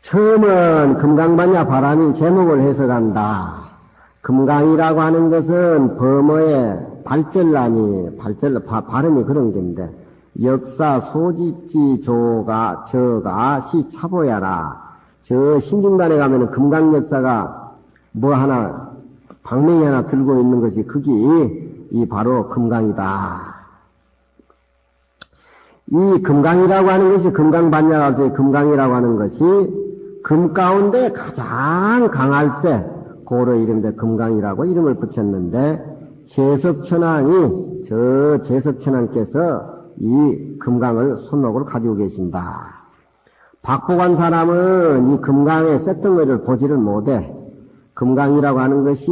처음은 금강반야 바람이 제목을 해석한다. 금강이라고 하는 것은 범어의 발절란이, 발음이 그런 게인데, 역사 소집지 저가 시 차보야라. 저 신중단에 가면은 금강 역사가 뭐 하나, 방맹이 하나 들고 있는 것이 그게 이 바로 금강이다. 이 금강이라고 하는 것이 금강반야라고 해서 금강이라고 하는 것이 금 가운데 가장 강할세 고로 이름인데 금강이라고 이름을 붙였는데 제석천왕이 저 제석천왕께서 이 금강을 손목으로 가지고 계신다. 박보관 사람은 이 금강의 쇳덩어리를 보지를 못해. 금강이라고 하는 것이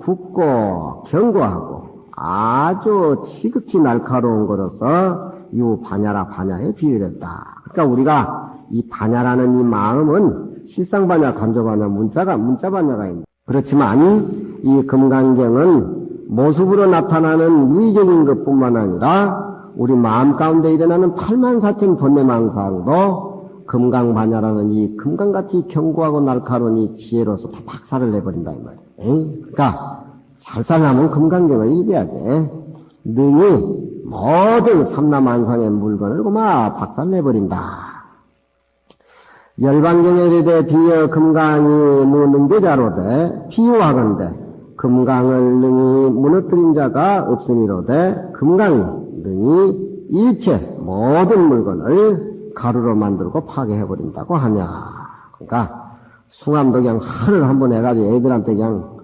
굵고 견고하고 아주 지극히 날카로운 거로서 유 반야에 비유했다. 그러니까 우리가 이 반야라는 이 마음은 실상반야, 간조반야, 문자반야가 있다. 그렇지만 이 금강경은 모습으로 나타나는 유의적인 것뿐만 아니라 우리 마음 가운데 일어나는 84,000 번뇌망상도 금강반야라는 이 금강같이 견고하고 날카로운 이 지혜로서 다 박살을 내버린다 이 말이에요. 그러니까 잘 살려면 금강경을 읽어야 돼. 능히 모든 삼라만상의 물건을 고마 박살내버린다. 열반경에 이르되 비여 금강이 무능계자로되 비유하건대 금강을 능히 무너뜨린 자가 없음이로되 금강이 능히 일체 모든 물건을 가루로 만들고 파괴해버린다고 하냐. 그러니까 숭암도 그냥 화를 한번 해가지고 애들한테 그냥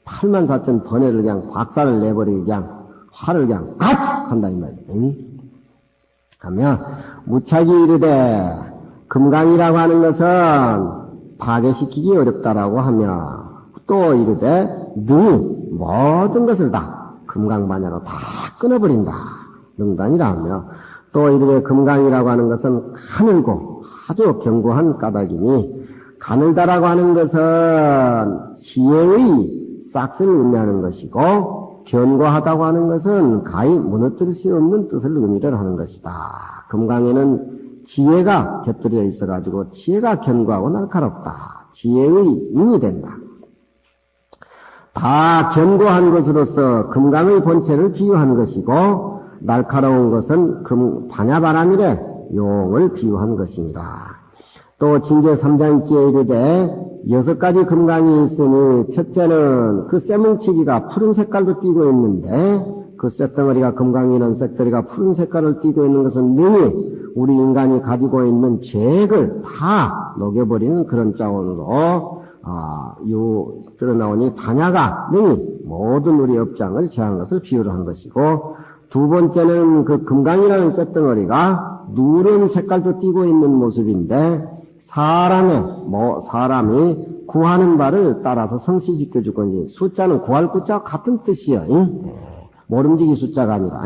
84,000 번뇌를 그냥 박살을 내버리고 그냥 화를 그냥 갓! 한다 이 말이에요. 하며 무차기 이르되 금강이라고 하는 것은 파괴시키기 어렵다라고 하며 또 이르되 능히 모든 것을 다 금강반야로 다 끊어버린다. 능단이라 하며 또 이르되 금강이라고 하는 것은 가늘고 아주 견고한 까닭이니 가늘다라고 하는 것은 지혜의 싹을 의미하는 것이고 견고하다고 하는 것은 가히 무너뜨릴 수 없는 뜻을 의미를 하는 것이다. 금강에는 지혜가 곁들여 있어가지고 지혜가 견고하고 날카롭다. 지혜의 인이 된다. 다 견고한 것으로서 금강의 본체를 비유한 것이고 날카로운 것은 반야바람이래 용을 비유한 것이니라. 또 진제 3장 기에 이르되 6가지 금강이 있으니 첫째는 그 쇠뭉치기가 푸른 색깔도 띠고 있는데 그 쇳덩어리가 금강이는 쇳덩어리가 푸른 색깔을 띠고 있는 것은 능히 우리 인간이 가지고 있는 죄악을 다 녹여버리는 그런 자원으로 드러나오니 반야가 능히 모든 우리 업장을 제한 것을 비유를 한 것이고 두 번째는 그 금강이라는 쇳덩어리가 누런 색깔도 띠고 있는 모습인데 사람이 구하는 바를 따라서 성취시켜 줄 건지 숫자는 구할 숫자와 같은 뜻이요. 모름지기 숫자가 아니라.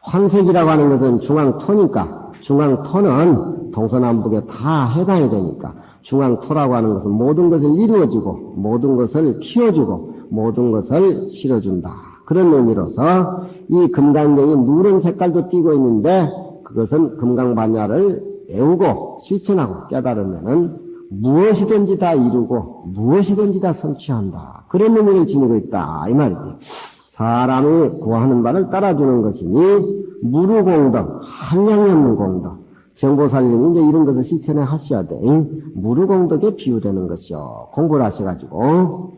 황색이라고 하는 것은 중앙토니까 중앙토는 동서남북에 다 해당이 되니까 중앙토라고 하는 것은 모든 것을 이루어주고 모든 것을 키워주고 모든 것을 실어준다. 그런 의미로서 이 금강경이 누런 색깔도 띠고 있는데 그것은 금강반야를 외우고 실천하고 깨달으면은 무엇이든지 다 이루고 무엇이든지 다 성취한다. 그런 의미를 지니고 있다. 이 말이지. 사람이 구하는 바를 따라주는 것이니 무루공덕, 한량이 없는 공덕. 정보살림이 이제 이런 것을 실천해 하셔야 돼. 무루공덕에 비유되는 것이요. 공부를 하셔가지고.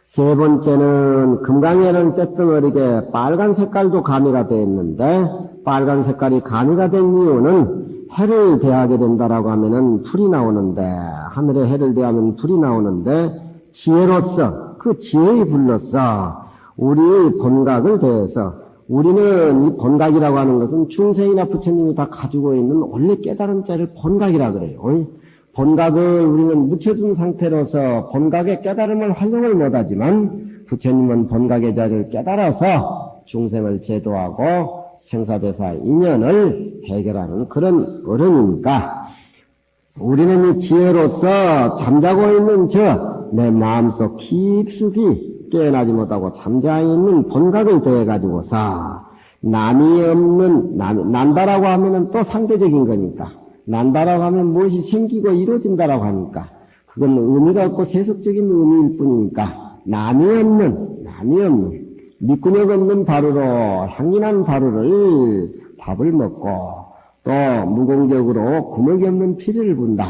세 번째는 금강에는 쇳덩어리게 빨간 색깔도 가미가 되어 있는데 빨간 색깔이 가미가 된 이유는 해를 대하게 된다라고 하면은 불이 나오는데 하늘에 해를 대하면 불이 나오는데 지혜로서 그 지혜의 불로서 우리의 본각을 대해서 우리는 이 본각이라고 하는 것은 중생이나 부처님이 다 가지고 있는 원래 깨달은 자를 본각이라 그래요. 본각을 우리는 묻혀둔 상태로서 본각의 깨달음을 활용을 못하지만 부처님은 본각의 자리를 깨달아서 중생을 제도하고 생사대사 인연을 해결하는 그런 어른이니까 우리는 이 지혜로서 잠자고 있는 내 마음속 깊숙이 깨어나지 못하고 잠자 있는 본각을 더해가지고서 남이 없는 난다라고 하면은 또 상대적인 거니까 난다라고 하면 무엇이 생기고 이루어진다라고 하니까 그건 의미가 없고 세속적인 의미일 뿐이니까 남이 없는 밑구녕 없는 바루로 향기난 바루를 밥을 먹고 또 무공적으로 구멍이 없는 피를 분다.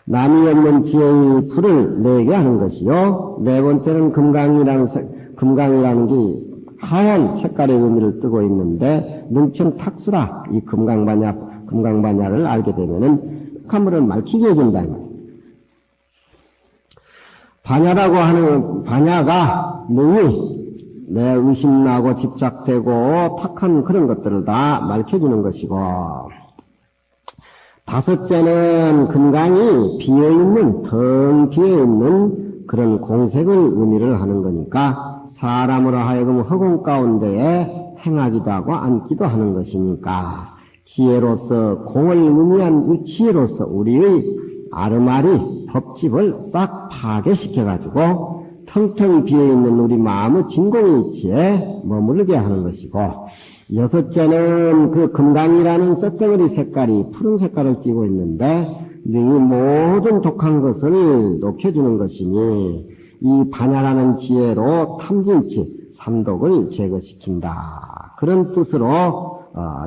남이 없는 지혜의 불을 내게 하는 것이요. 네 번째는 금강이라는 게 하얀 색깔의 의미를 뜨고 있는데 능청 탁수라 이 금강반야를 알게 되면은 흑암물을 맑히게 해준다. 반야라고 하는 반야가 능히 내 의심나고 집착되고 탁한 그런 것들을 다 맑혀주는 것이고, 다섯째는 금강이 비어있는, 텅 비어있는 그런 공색을 의미를 하는 거니까 사람으로 하여금 허공 가운데에 행하기도 하고 앉기도 하는 것이니까 지혜로서 공을 의미한 이 지혜로서 우리의 아르마리 법집을 싹 파괴시켜가지고 텅텅 비어있는 우리 마음의 진공의 이치에 머무르게 하는 것이고, 여섯째는 그 금강이라는 쇳덩어리 색깔이 푸른 색깔을 띠고 있는데 이 모든 독한 것을 높여주는 것이니 이 반야라는 지혜로 탐진치 삼독을 제거시킨다. 그런 뜻으로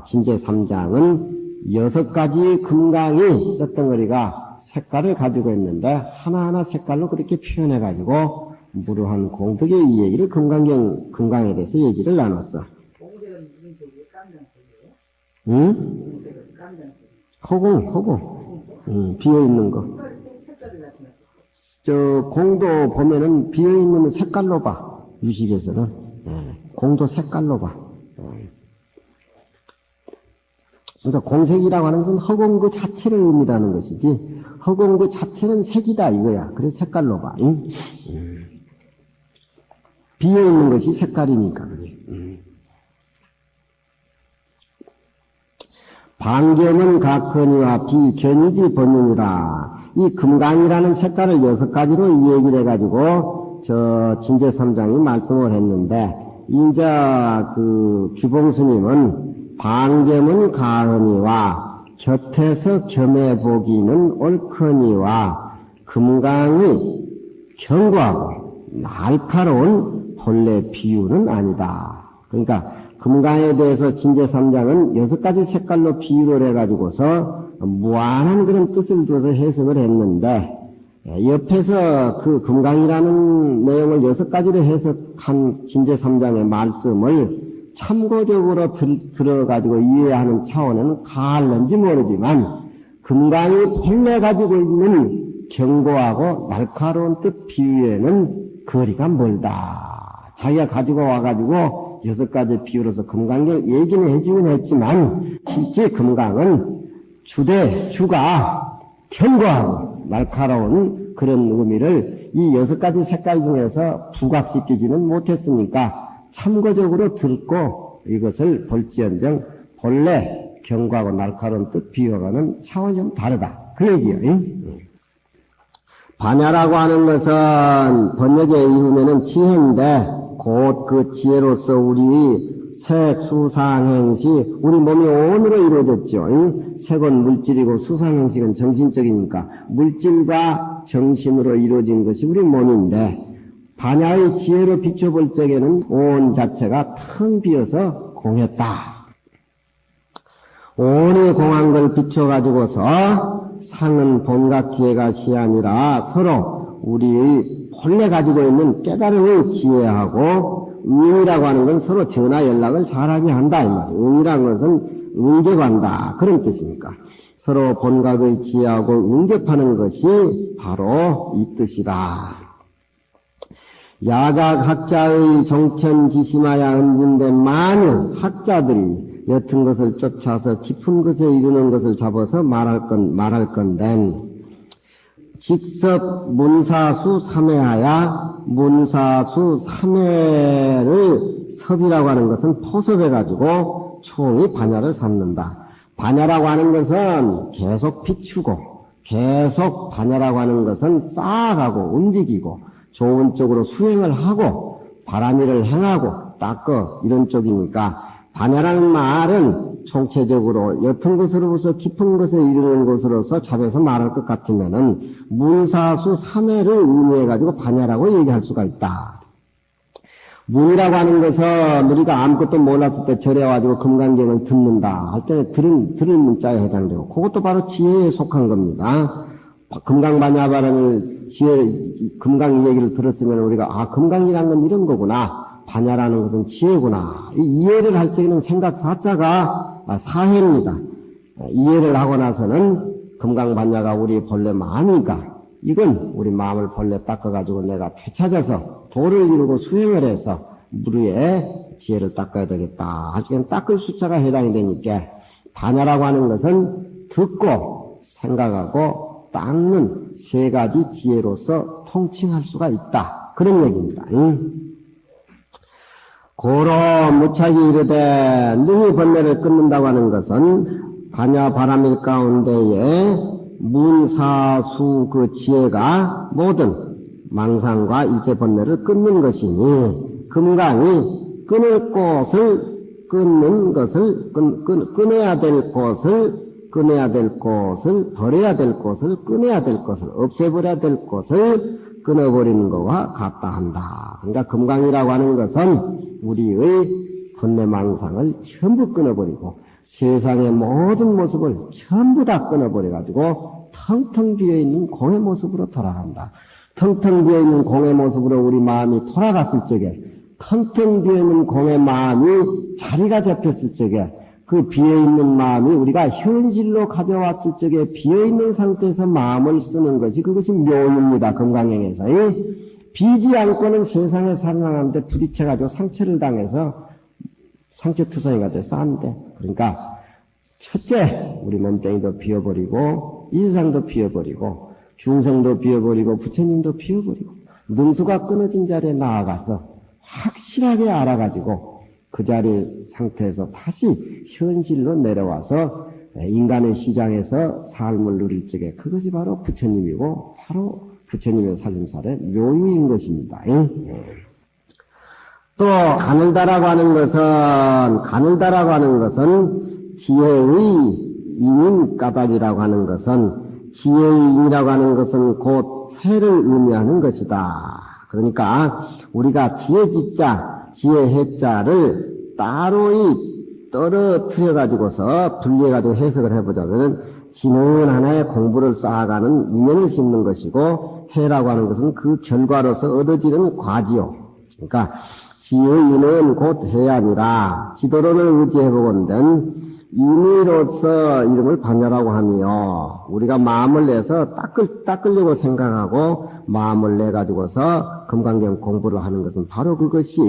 진제 3장은 6가지 금강이 쇳덩어리가 색깔을 가지고 있는데 하나하나 색깔로 그렇게 표현해가지고 무료한 공덕의 이 얘기를 금강에 대해서 얘기를 나눴어. 공색은 무슨 색이에요? 깜장색이에요? 응? 공색은 깜장색. 허공. 비어있는 거. 색깔이 나타났어. 저, 공도 보면은 비어있는 색깔로 봐. 유식에서는. 공도 색깔로 봐. 그러니까 공색이라고 하는 것은 허공 그 자체를 의미하는 것이지, 허공 그 자체는 색이다 이거야. 그래서 색깔로 봐. 응? 비어있는 것이 색깔이니까 그래. 반견은 각헌이와 비견이지 번윤이라. 이 금강이라는 색깔을 6가지로 이 얘기를 해가지고 저 진제 3장이 말씀을 했는데, 이제 그 규봉스님은 반견은 가헌이와 곁에서 겸해보기는 옳거니와 금강이 견고하고 날카로운 본래 비유는 아니다. 그러니까 금강에 대해서 진제 3장은 6가지 색깔로 비유를 해가지고서 무한한 그런 뜻을 두어서 해석을 했는데, 옆에서 그 금강이라는 내용을 6가지로 해석한 진제 3장의 말씀을 참고적으로 들어가지고 이해하는 차원에는 가할는지 모르지만 금강이 본래 가지고 있는 견고하고 날카로운 뜻 비유에는 거리가 멀다. 자기가 가지고 와가지고 6가지 비유로서 금강을 얘기는 해주긴 했지만 실제 금강은 주가 견고하고 날카로운 그런 의미를 이 6가지 색깔 중에서 부각시키지는 못했으니까 참고적으로 듣고 이것을 볼지언정 본래 견고하고 날카로운 뜻 비유와는 차원이 좀 다르다. 그 얘기예요. 반야라고 하는 것은 번역에 이르면은 지혜인데 곧 그 지혜로서 우리 색, 수상행시, 우리 몸이 온으로 이루어졌죠. 색은 물질이고 수상행식은 정신적이니까 물질과 정신으로 이루어진 것이 우리 몸인데, 반야의 지혜로 비춰볼 적에는 온 자체가 텅 비어서 공했다. 온이 공한 걸 비춰가지고서 상은 본각 지혜가 시아니라 서로 우리의 본래 가지고 있는 깨달음의 지혜하고 응이라고 하는 건 서로 전화 연락을 잘하게 한다 이 말이에요. 응이라는 것은 응접한다 그런 뜻이니까 서로 본각의 지혜하고 응접하는 것이 바로 이 뜻이다. 야각 학자의 종천지심하여 얹은데 많은 학자들이 옅은 것을 쫓아서 깊은 것에 이르는 것을 잡아서 말할 건데, 직섭 문사수 3회하야 문사수 3회를 섭이라고 하는 것은 포섭해가지고 총이 반야를 삼는다. 반야라고 하는 것은 계속 비추고, 계속 반야라고 하는 것은 쌓아가고 움직이고 좋은 쪽으로 수행을 하고 바람일을 행하고 닦어 이런 쪽이니까 반야라는 말은 총체적으로 옅은 것으로서 깊은 것에 이르는 것으로서 잡아서 말할 것 같으면은 문사수 3회를 의미해가지고 반야라고 얘기할 수가 있다. 문이라고 하는 것은 우리가 아무것도 몰랐을 때 절해가지고 금강경을 듣는다 할 때 들을 문자에 해당되고 그것도 바로 지혜에 속한 겁니다. 금강반야바람을 금강 얘기를 들었으면 우리가 금강이라는 건 이런 거구나. 반야라는 것은 지혜구나. 이 이해를 할 적에는 생각 사자가 사해입니다. 이해를 하고 나서는 금강반야가 우리 본래 마음이니까 이건 우리 마음을 본래 닦아가지고 내가 되찾아서 도를 이루고 수행을 해서 무르에 지혜를 닦아야 되겠다. 할 적에는 닦을 숫자가 해당이 되니까 반야라고 하는 것은 듣고 생각하고 닦는 세 가지 지혜로서 통칭할 수가 있다. 그런 얘기입니다. 고로 무착이 이르되 능히 번뇌를 끊는다고 하는 것은 반야 바람일 가운데에 문사수 그 지혜가 모든 망상과 일체 번뇌를 끊는 것이니 금강이 끊을 곳을 끊는 것을 끊어야 될 곳을 끊어야 될 것을, 버려야 될 것을, 끊어야 될 것을, 없애버려야 될 것을 끊어버리는 것과 같다 한다. 그러니까 금강이라고 하는 것은 우리의 번뇌망상을 전부 끊어버리고 세상의 모든 모습을 전부 다 끊어버려가지고 텅텅 비어있는 공의 모습으로 돌아간다. 텅텅 비어있는 공의 모습으로 우리 마음이 돌아갔을 적에 텅텅 비어있는 공의 마음이 자리가 잡혔을 적에 그 비어있는 마음이 우리가 현실로 가져왔을 적에 비어있는 상태에서 마음을 쓰는 것이 그것이 묘입니다. 금강행에서. 비지 않고는 세상에 살아가는데 부딪혀가지고 상처를 당해서 상처투성이가 돼서 안 돼. 그러니까 첫째 우리 몸뚱이도 비워버리고 이 세상도 비워버리고 중생도 비워버리고 부처님도 비워버리고 능수가 끊어진 자리에 나아가서 확실하게 알아가지고 그 자리 상태에서 다시 현실로 내려와서 인간의 시장에서 삶을 누릴 적에 그것이 바로 부처님이고 바로 부처님의 살림살의 묘유인 것입니다. 또 가늘다라고 하는 것은 지혜의 인인 까닭이라고 하는 것은 지혜의 인이라고 하는 것은 곧 해를 의미하는 것이다. 그러니까 우리가 지혜지자 지혜 해자를 따로이 떨어뜨려가지고서 분리해가지고 해석을 해보자면 지는 하나의 공부를 쌓아가는 인연을 심는 것이고 해라고 하는 것은 그 결과로서 얻어지는 과지요. 그러니까 지의 인은 곧 해야니라 지도론을 의지해보건된 인의로서 이름을 반야라고 하며 우리가 마음을 내서 닦으려고 생각하고 마음을 내가지고서 금강경 공부를 하는 것은 바로 그것이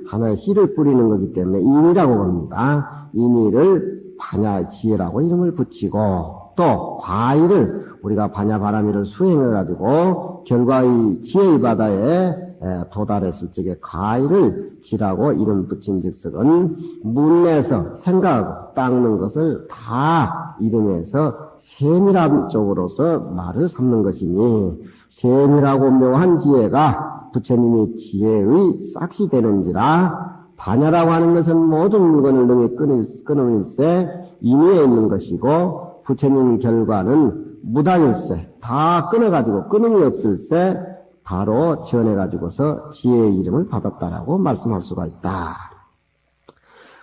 하나의 씨를 뿌리는 거기 때문에 인의라고 합니다. 인의를 반야 지혜라고 이름을 붙이고 또 과일을 우리가 반야 바라미를 수행해가지고 결과의 지혜의 바다에 도달했을 적에 과일을 지라고 이름 붙인 즉석은 문내에서 생각하고 닦는 것을 다 이름에서 세밀한 쪽으로서 말을 삼는 것이니 세밀하고 묘한 지혜가 부처님이 지혜의 싹시 되는지라 반야라고 하는 것은 모든 물건을 능히 끊을세 인위에 있는 것이고 부처님 결과는 무당일세 다 끊어가지고 끊음이 없을세 바로 전해가지고서 지혜의 이름을 받았다라고 말씀할 수가 있다.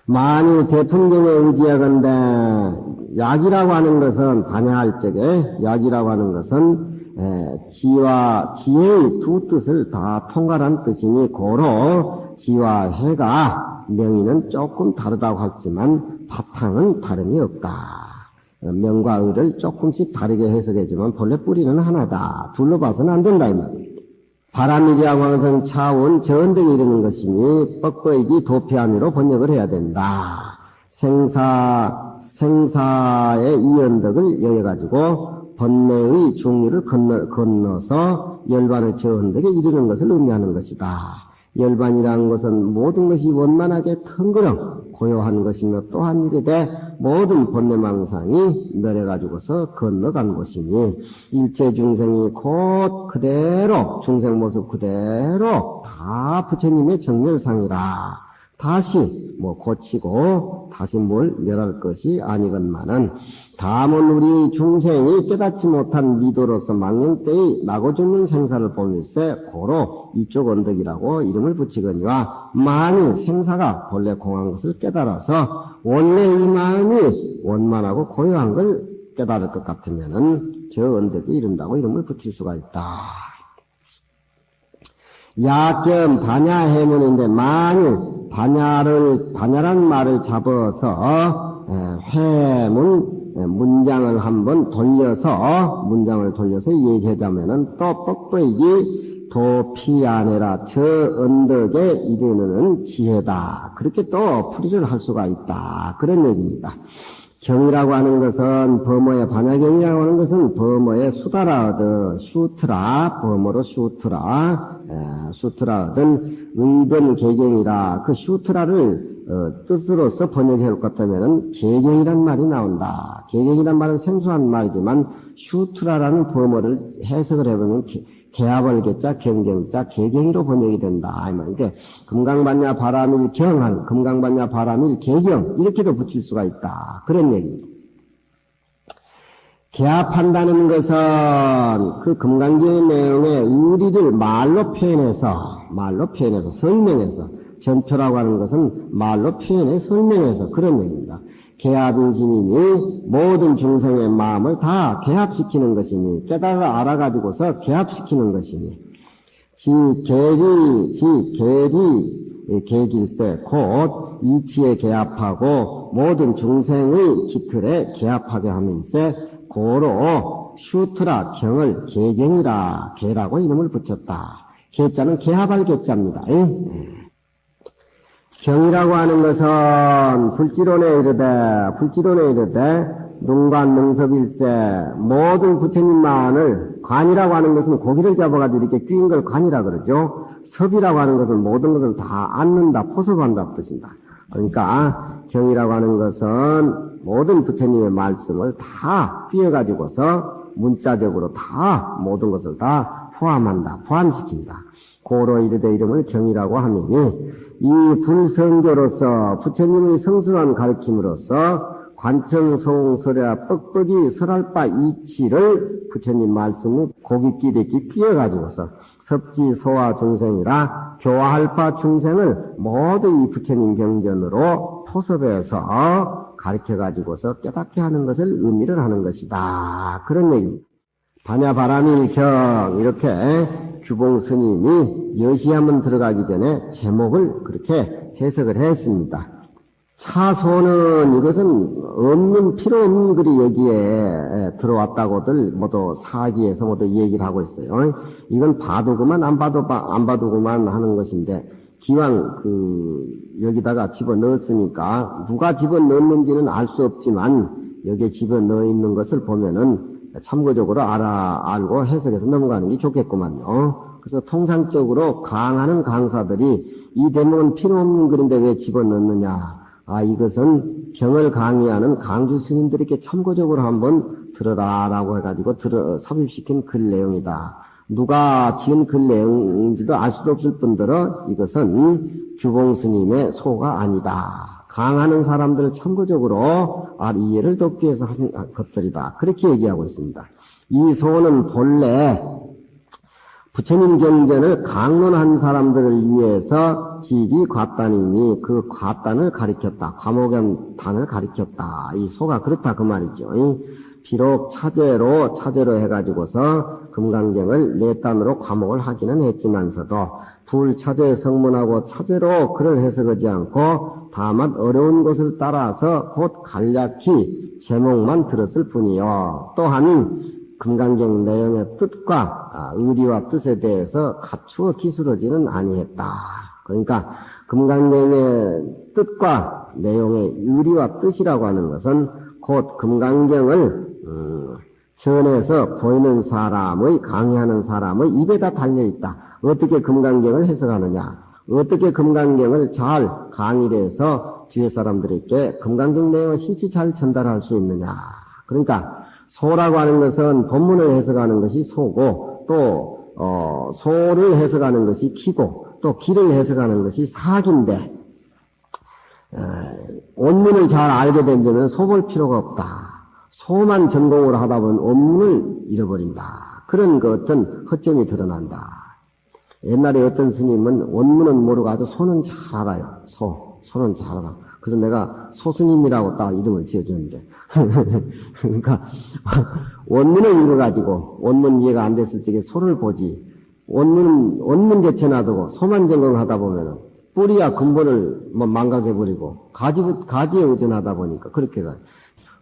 만일 대풍경에 의지하건대 약이라고 하는 것은 반야할 적에 약이라고 하는 것은 지와 지혜의 두 뜻을 다 통괄한 뜻이니 고로 지와 해가 명의는 조금 다르다고 하지만 바탕은 다름이 없다. 명과 의를 조금씩 다르게 해석하지만 본래 뿌리는 하나다. 둘로 봐서는 안 된다 이 말이에요. 바람이지하고 항상 차운 전등이 이르는 것이니 뻑뻑이기 도피안으로 번역을 해야 된다. 생사의 이언덕을 여겨가지고 번뇌의 중류를 건너서 열반의 저언덕에 이르는 것을 의미하는 것이다. 열반이라는 것은 모든 것이 원만하게 텅그렁 고요한 것이며 또한 이르되 모든 번뇌망상이 멸해가지고서 건너간 것이니 일체 중생이 곧 그대로 중생 모습 그대로 다 부처님의 정렬상이라 다시 고치고 다시 뭘 멸할 것이 아니건만은 다만 우리 중생이 깨닫지 못한 미도로서 망령때의 나고 죽는 생사를 보면서 고로 이쪽 언덕이라고 이름을 붙이거니와 만일 생사가 본래 공한 것을 깨달아서 원래 이 마음이 원만하고 고요한 걸 깨달을 것 같으면은 저 언덕에 이른다고 이름을 붙일 수가 있다. 약견 반야해문인데 만일 반야란 말을 잡아서 문장을 한번 문장을 돌려서 얘기하자면은 또 뻑뻑이 도피 아니라 저 언덕에 이르는 지혜다. 그렇게 또 풀이를 할 수가 있다. 그런 얘기입니다. 경이라고 하는 것은 범어의 반야경이라고 하는 것은 범어의 수다라 얻어 슈트라 범어로 슈트라 얻은 의변 개경이라 그 슈트라를 뜻으로서 번역해 올 것 같으면은 개경이란 말이 나온다. 개경이란 말은 생소한 말이지만 슈트라라는 범어를 해석을 해보면 개합을 개자 경경자 개경이로 번역이 된다. 이 말인데 금강반야 바람일 경한 금강반야 바람일 개경 이렇게도 붙일 수가 있다. 그런 얘기입니다. 개합한다는 것은 그 금강경의 내용의 의리를 말로 표현해서 설명해서 전표라고 하는 것은 말로 표현해 설명해서 그런 얘기입니다. 개합인심이니 모든 중생의 마음을 다 개합시키는 것이니 깨달아 알아가지고서 개합시키는 것이니 계길세 곧 이치에 개합하고 모든 중생의 기틀에 개합하게 하면서 고로 슈트라 경을 개경이라 개라고 이름을 붙였다. 개자는 개합할 개자입니다. 경이라고 하는 것은 불지론에 이르되 눈관 능섭일세 모든 부처님만을 관이라고 하는 것은 고기를 잡아가지고 이렇게 끼인 걸 관이라 그러죠. 섭이라고 하는 것은 모든 것을 다 안는다, 포섭한다 뜻입니다. 그러니까 경이라고 하는 것은 모든 부처님의 말씀을 다 끼어가지고서 문자적으로 다 모든 것을 다 포함시킨다. 고로 이르되 이름을 경이라고 하미니 이 불성교로서 부처님의 성승한 가르침으로서 관청소홍설야 뻑뻑이 설할 바 이치를 부처님 말씀을 고깃기대기 끼어가지고서 섭지소화 중생이라 교화할 바 중생을 모두 이 부처님 경전으로 포섭해서 가르쳐가지고서 깨닫게 하는 것을 의미를 하는 것이다. 그런 얘기입니다. 반야바람이 경 이렇게 규봉 스님이 여시한번 들어가기 전에 제목을 그렇게 해석을 했습니다. 차소는 이것은 필요 없는 글이 여기에 들어왔다고들 모두 사기에서 모두 얘기를 하고 있어요. 이건 봐두고만 안 봐두고만 하는 것인데 기왕 여기다가 집어넣었으니까 누가 집어넣었는지는 알 수 없지만 여기에 집어넣어 있는 것을 보면은 참고적으로 알고 해석해서 넘어가는 게 좋겠구만요. 그래서 통상적으로 강하는 강사들이 이 대목은 필요 없는 글인데 왜 집어넣느냐. 이것은 경을 강의하는 강주 스님들에게 참고적으로 한번 들어라라고 해가지고 삽입시킨 글 내용이다. 누가 지은 글 내용인지도 알 수도 없을 뿐더러 이것은 규봉 스님의 소가 아니다. 강하는 사람들을 참고적으로 이해를 돕기 위해서 하신 것들이다. 그렇게 얘기하고 있습니다. 이 소는 본래 부처님 경전을 강론한 사람들을 위해서 지기 과단이니 그 과단을 가리켰다. 과목연단을 가리켰다. 이 소가 그렇다 그 말이죠. 비록 차제로 해가지고서 금강경을 네 단으로 과목을 하기는 했지만서도 불차제 성문하고 차제로 글을 해석하지 않고 다만 어려운 것을 따라서 곧 간략히 제목만 들었을 뿐이요. 또한 금강경 내용의 뜻과 의리와 뜻에 대해서 갖추어 기술하지는 아니했다. 그러니까 금강경의 뜻과 내용의 의리와 뜻이라고 하는 것은 곧 금강경을 전해서 보이는 사람의 강의하는 사람의 입에다 달려있다. 어떻게 금강경을 해석하느냐, 어떻게 금강경을 잘 강의를 해서 뒤에 사람들에게 금강경 내용을 실제 잘 전달할 수 있느냐. 그러니까 소라고 하는 것은 본문을 해석하는 것이 소고 또 소를 해석하는 것이 기고 또 기를 해석하는 것이 사기인데 원문을 잘 알게 된다면 소 볼 필요가 없다. 소만 전공을 하다 보면 원문을 잃어버린다. 그런 그 어떤 허점이 드러난다. 옛날에 어떤 스님은 원문은 모르고 아주 소는 잘 알아요. 소는 잘 알아. 그래서 내가 소스님이라고 딱 이름을 지어줬는데. 그러니까, 원문을 읽어가지고, 원문 이해가 안 됐을 적에 소를 보지. 원문 제쳐 놔두고, 소만 전공하다 보면은, 뿌리야 근본을 뭐 망각해버리고, 가지에 의존하다 보니까, 그렇게 가요.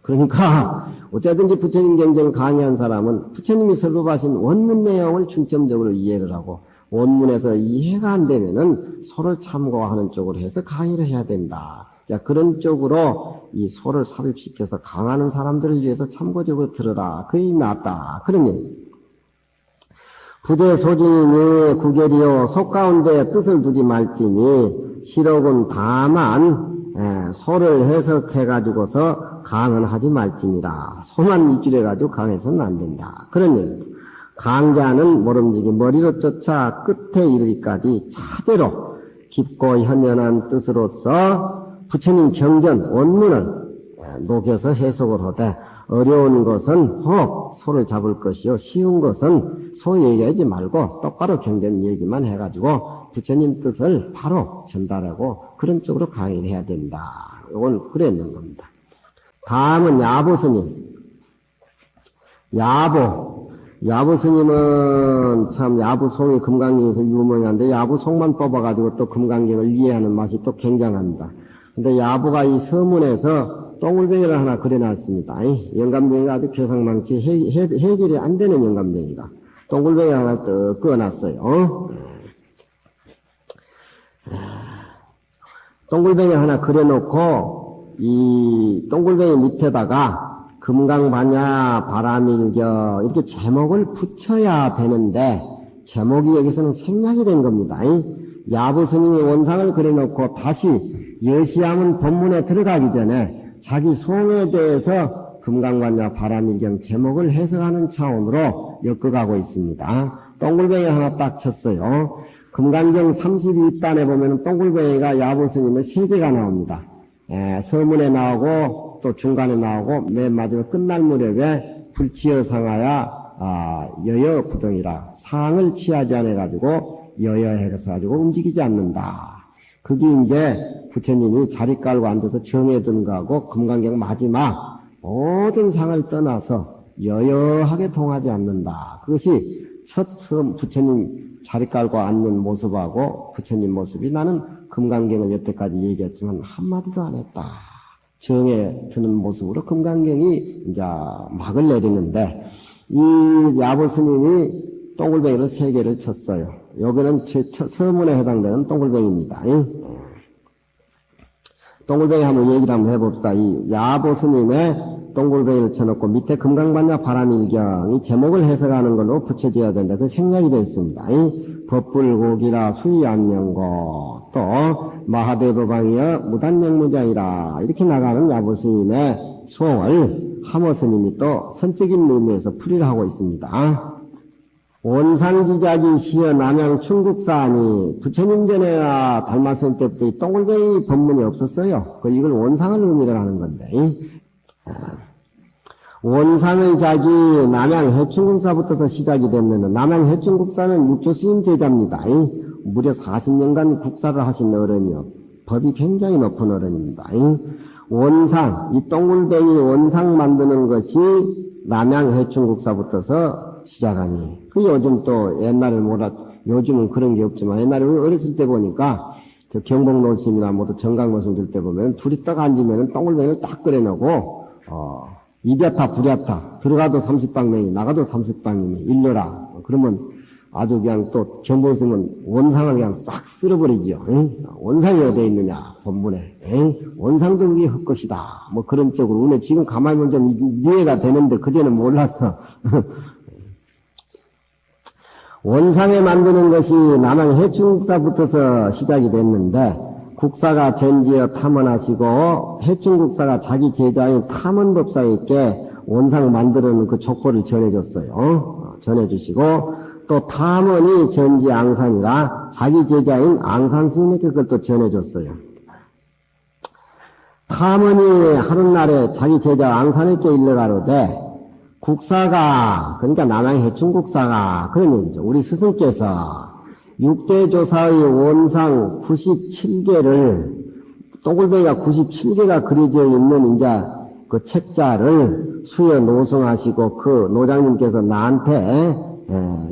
그러니까, 어쨌든지 부처님 경전을 강의한 사람은, 부처님이 설법하신 원문 내용을 중점적으로 이해를 하고, 원문에서 이해가 안 되면은, 소를 참고하는 쪽으로 해서 강의를 해야 된다. 자, 그런 쪽으로 이 소를 삽입시켜서 강하는 사람들을 위해서 참고적으로 들으라. 그게 낫다. 그런 얘기. 부재 소중이니 구결이요. 소 가운데 뜻을 두지 말지니 실록은 다만 소를 해석해가지고서 강은 하지 말지니라. 소만 이줄해가지고 강해서는 안 된다. 그런 얘기. 강자는 모름지기 머리로 쫓아 끝에 이르기까지 차제로 깊고 현연한 뜻으로서 부처님 경전 원문을 녹여서 해석을 하되 어려운 것은 혹 소를 잡을 것이요 쉬운 것은 소 얘기하지 말고 똑바로 경전 얘기만 해가지고 부처님 뜻을 바로 전달하고 그런 쪽으로 강의를 해야 된다. 이건 그랬는 겁니다. 다음은 야보 스님. 야보 스님은 참 야부송이 금강경에서 유명한데 야부송만 뽑아가지고 또 금강경을 이해하는 맛이 또 굉장합니다. 근데 야부가 이 서문에서 똥울뱅이를 하나 그려놨습니다. 영감쟁이가 아주 교상망치 해결이 안 되는 영감쟁이가 똥울뱅이 하나 떡 그어놨어요. 똥굴뱅이 하나 그려놓고 이 똥굴뱅이 밑에다가 금강반야 바람일겨 이렇게 제목을 붙여야 되는데 제목이 여기서는 생략이 된 겁니다. 야부 스님이 원상을 그려놓고 다시 여시함은 본문에 들어가기 전에 자기 송에 대해서 금강반야 바람일경 제목을 해석하는 차원으로 엮어가고 있습니다. 똥굴뱅이 하나 딱 쳤어요. 금강경 32단에 보면 똥굴뱅이가 야부 스님의 세 개가 나옵니다. 서문에 나오고 또 중간에 나오고 맨 마지막 끝날 무렵에 불치여상하야 여여 부동이라 상을 취하지 않아 가지고 여여해서 가지고 움직이지 않는다. 그게 이제 부처님이 자리 깔고 앉아서 정해둔 거하고 금강경 마지막 모든 상을 떠나서 여여하게 통하지 않는다. 그것이 첫 부처님 자리 깔고 앉는 모습하고 부처님 모습이 나는 금강경을 여태까지 얘기했지만 한마디도 안 했다. 정해 두는 모습으로 금강경이 이제 막을 내리는데 이 야부 스님이 똥굴뱅이로 세 개를 쳤어요. 여기는 서문에 해당되는 똥굴뱅이입니다. 똥굴뱅이 한번 얘기를 한번 해봅시다. 이 야부 스님의 똥굴뱅이를 쳐놓고 밑에 금강반야 바람일경이 제목을 해석하는 걸로 붙여져야 된다. 그 생략이 되어 있습니다. 법불고기라 수의안명고 또 마하대법왕이여 무단영무자이라 이렇게 나가는 야부 스님의 수홍을 하모 스님이 또 선적인 의미에서 풀이를 하고 있습니다. 원상지작이 시여 남양 충국사니 부처님 전에나 달마스님 때부터 이 똥굴뱅이 법문이 없었어요. 이걸 원상을 의미를 하는 건데 원상의 작이 남양 해충국사부터서 시작이 됐는데 남양 해충국사는 육조스님 제자입니다. 무려 40년간 국사를 하신 어른이요. 법이 굉장히 높은 어른입니다. 원상, 이 똥굴뱅이 원상 만드는 것이 남양 해충국사부터서 시작하니. 요즘 또 옛날에 요즘은 그런 게 없지만 옛날에 어렸을 때 보니까 저 경복노심이나 모두 정강노심 들 때 보면 둘이 딱 앉으면 똥굴뱅이를 딱 끓여놓고 이랴타 부랴타 들어가도 30방맹이 나가도 30방이니 일러라. 그러면 아주 그냥 또 경복스님은 원상을 그냥 싹 쓸어버리죠. 원상이 어디에 있느냐 본문에. 원상도 그게 헛것이다. 뭐 그런 쪽으로 은혜 지금 가만히 보면 좀 이해가 되는데 그전에는 몰랐어. 원상에 만드는 것이 남양 해충국사부터서 시작이 됐는데 국사가 전지어 탐언하시고 해충국사가 자기 제자인 탐언법사에게 원상 만드는 그 족보를 전해줬어요. 전해주시고 또 탐언이 전지 앙산이라 자기 제자인 앙산 스님에게 그걸 또 전해줬어요. 탐언이 하룻날에 자기 제자 앙산에게 일러가로되 국사가, 그러니까 남양 해충국사가 그런 얘기죠. 우리 스승께서 육대조사의 원상 97개를, 또굴뱅이가 97개가 그려져 있는 이제 그 책자를 수여 노송하시고 그 노장님께서 나한테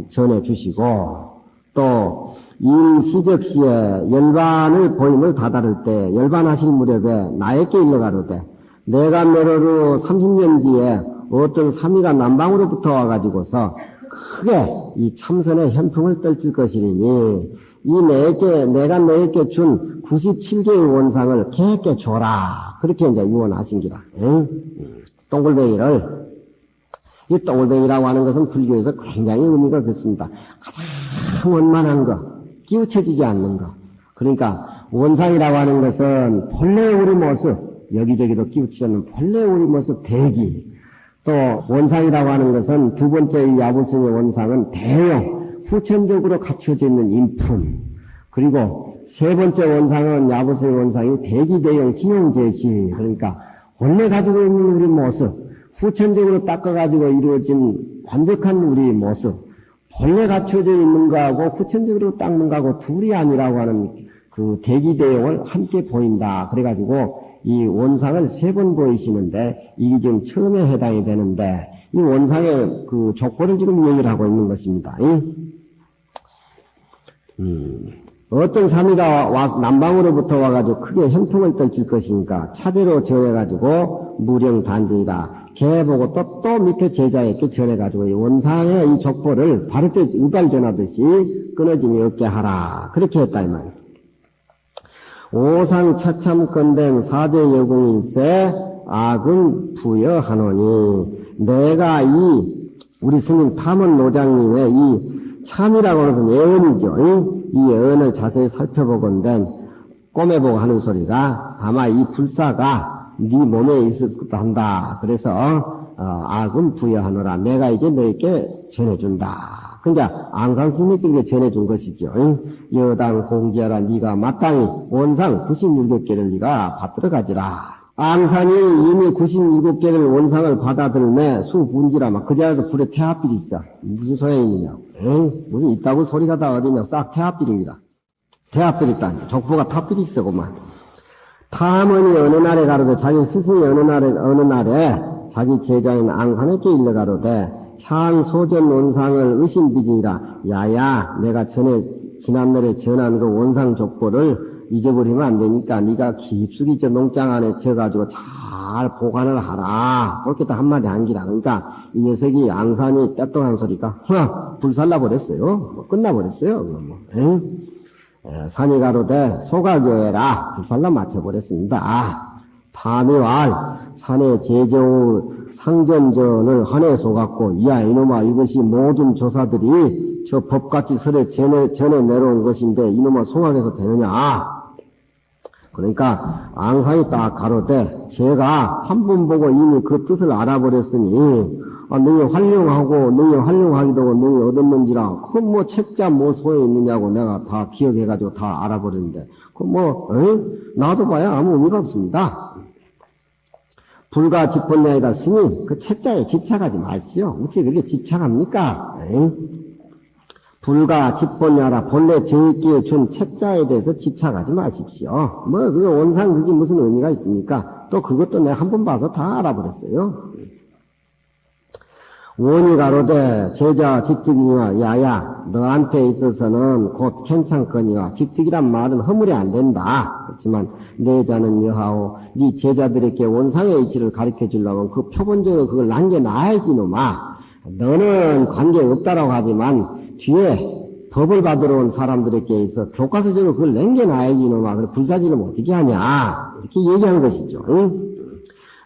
전해주시고, 또 임시적시에 열반을 보임을 다다를 때 열반하실 무렵에 나에게 일러가로되 내가 내로로 30년 뒤에 어떤 사미가 남방으로부터 와가지고서 크게 이 참선의 현풍을 떨칠 것이니 내가 너에게 준 97개의 원상을 걔에게 줘라. 그렇게 이제 유언하신기라. 응? 똥굴뱅이를, 이 똥굴뱅이라고 하는 것은 불교에서 굉장히 의미가 깊습니다. 가장 원만한 거, 끼우쳐지지 않는 거. 그러니까 원상이라고 하는 것은 본래 우리 모습, 여기저기도 끼우치지 않는 본래 우리 모습 대기. 또 원상이라고 하는 것은 두 번째 야부승의 원상은 대용, 후천적으로 갖춰져 있는 인품. 그리고 세 번째 원상은 야부승의 원상이 대기대용, 기용제시. 그러니까 원래 가지고 있는 우리 모습, 후천적으로 닦아가지고 이루어진 완벽한 우리 모습, 본래 갖춰져 있는 거하고 후천적으로 닦는 거하고 둘이 아니라고 하는 그 대기대용을 함께 보인다. 그래가지고 이 원상을 세 번 보이시는데 이게 지금 처음에 해당이 되는데 이 원상의 그 족보를 지금 얘기를 하고 있는 것입니다. 어떤 사미가 남방으로부터 와가지고 크게 현풍을 떨칠 것이니까 차제로 전해가지고 무령단지이라 걔 보고 또 밑에 제자에게 전해가지고 이 원상의 이 족보를 바르때 우발 전하듯이 끊어짐이 없게 하라. 그렇게 했다 이 말이에요. 오상 차참건된 사제 여공일세 악은 부여하노니 내가 우리 스님 탐원 노장님의 이 참이라고 하는 것은 예언이죠. 이 예언을 자세히 살펴보건대 꿈에 보고 하는 소리가 아마 이 불사가 네 몸에 있을 것도 한다. 그래서 악은 부여하노라. 내가 이제 너에게 전해준다. 근데 앙산 스님에게 전해준 것이죠. 여당 공지하라. 네가 마땅히 원상 97개를 네가 받들어 가지라. 앙산이 이미 97개를 원상을 받아들매 수분지라 막 그 자리에서 불에 태합필이 있어. 무슨 소용이 있느냐고. 무슨 있다고 소리가 다 어디냐. 싹 태합필입니다. 태합필이 있다니. 족보가 탑필이 있어 그만. 탐언이 어느 날에 가로되 자기 스승이 어느 날에 자기 제자인 앙산에게 일러 가로되 향소전 원상을 의심비지니라. 야야, 내가 지난날에 전한 그 원상 족보를 잊어버리면 안 되니까 네가 깊숙이 저 농장 안에 져가지고 잘 보관을 하라. 그렇게 또 한마디 한기라. 그러니까 이 녀석이 앙산이 떼떡한 소리가 불살라 버렸어요. 끝나버렸어요. 산이 가로되 소가교회라. 불살라 맞춰버렸습니다. 파미왈 산의 제정의 상점전을 한해 쏘갖고 야 이놈아 이것이 모든 조사들이 저 법같이 설에 전에 내려온 것인데 이놈아 송악해서 되느냐. 그러니까 앙상이 딱 가로되 제가 한 번 보고 이미 그 뜻을 알아버렸으니 너희 활용하기도 하고 너희 얻었는지라 그 뭐 책자 뭐 소용이 있느냐고 내가 다 기억해가지고 다 알아버렸는데 그 나도 봐야 아무 의미가 없습니다. 불가 집본냐이다. 스님, 그 책자에 집착하지 마시오. 어찌 그렇게 집착합니까? 불가 집본냐라. 본래 저희께 준 책자에 대해서 집착하지 마십시오. 그 원상 그게 무슨 의미가 있습니까? 또 그것도 내가 한 번 봐서 다 알아버렸어요. 원이 가로되 제자 직득이니와 야야 너한테 있어서는 곧 괜찮거니와 직득이란 말은 허물이 안 된다. 그렇지만 내 자는 여하오 네 제자들에게 원상의 이치를 가르쳐 주려면 그 표본적으로 그걸 남겨놔야지 놈아. 너는 관계없다라고 하지만 뒤에 법을 받으러 온 사람들에게 있어 교과서적으로 그걸 남겨놔야지 놈아. 그래 불사지는 어떻게 하냐 이렇게 얘기한 것이죠.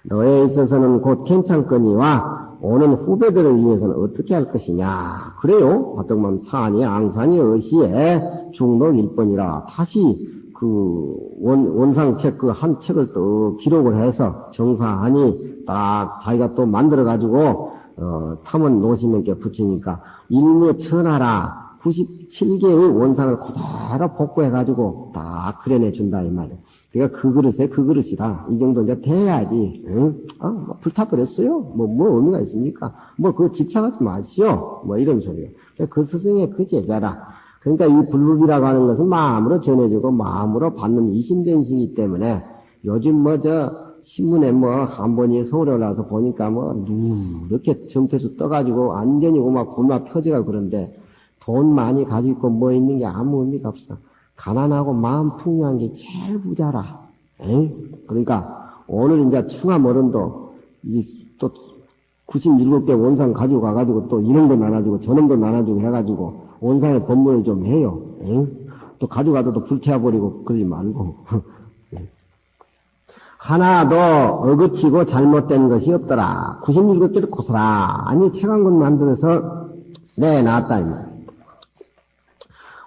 너에 있어서는 곧 괜찮거니와 오는 후배들을 위해서는 어떻게 할 것이냐. 그래요. 화덕만 산이 앙산이 어시에 중독 일본이라 다시 그 원상책 그 한 책을 또 기록을 해서 정사하니 딱 자기가 또 만들어 가지고 탐원 노심에게 붙이니까 일무천하라 97개의 원상을 그대로 복구해 가지고 딱 그려내 준다 이 말이에요. 그러니까 그 그릇에 그 그릇이다. 이 정도 이제 돼야지. 응? 뭐 불타버렸어요. 뭐 의미가 있습니까? 그거 집착하지 마시오. 이런 소리요. 그 스승의 그 제자라. 그러니까 이 불법이라고 하는 것은 마음으로 전해주고 마음으로 받는 이심전시이기 때문에 요즘 신문에 한 번이 서울에 올라와서 보니까 누렇게 정태수 떠가지고 완전히 굶어 터지가 그런데 돈 많이 가지고 있고 있는 게 아무 의미가 없어. 가난하고 마음 풍요한 게 제일 부자라. 그러니까 오늘 이제 충암 어른도 또 97개 원상 가지고 가가지고 또 이놈도 나눠주고 저놈도 나눠주고 해가지고 원상의 법문을 좀 해요. 또 가져가도 또 불태워버리고 그러지 말고. 하나도 어긋치고 잘못된 것이 없더라. 97개를 고스란히 채광군 만들어서 내놨다.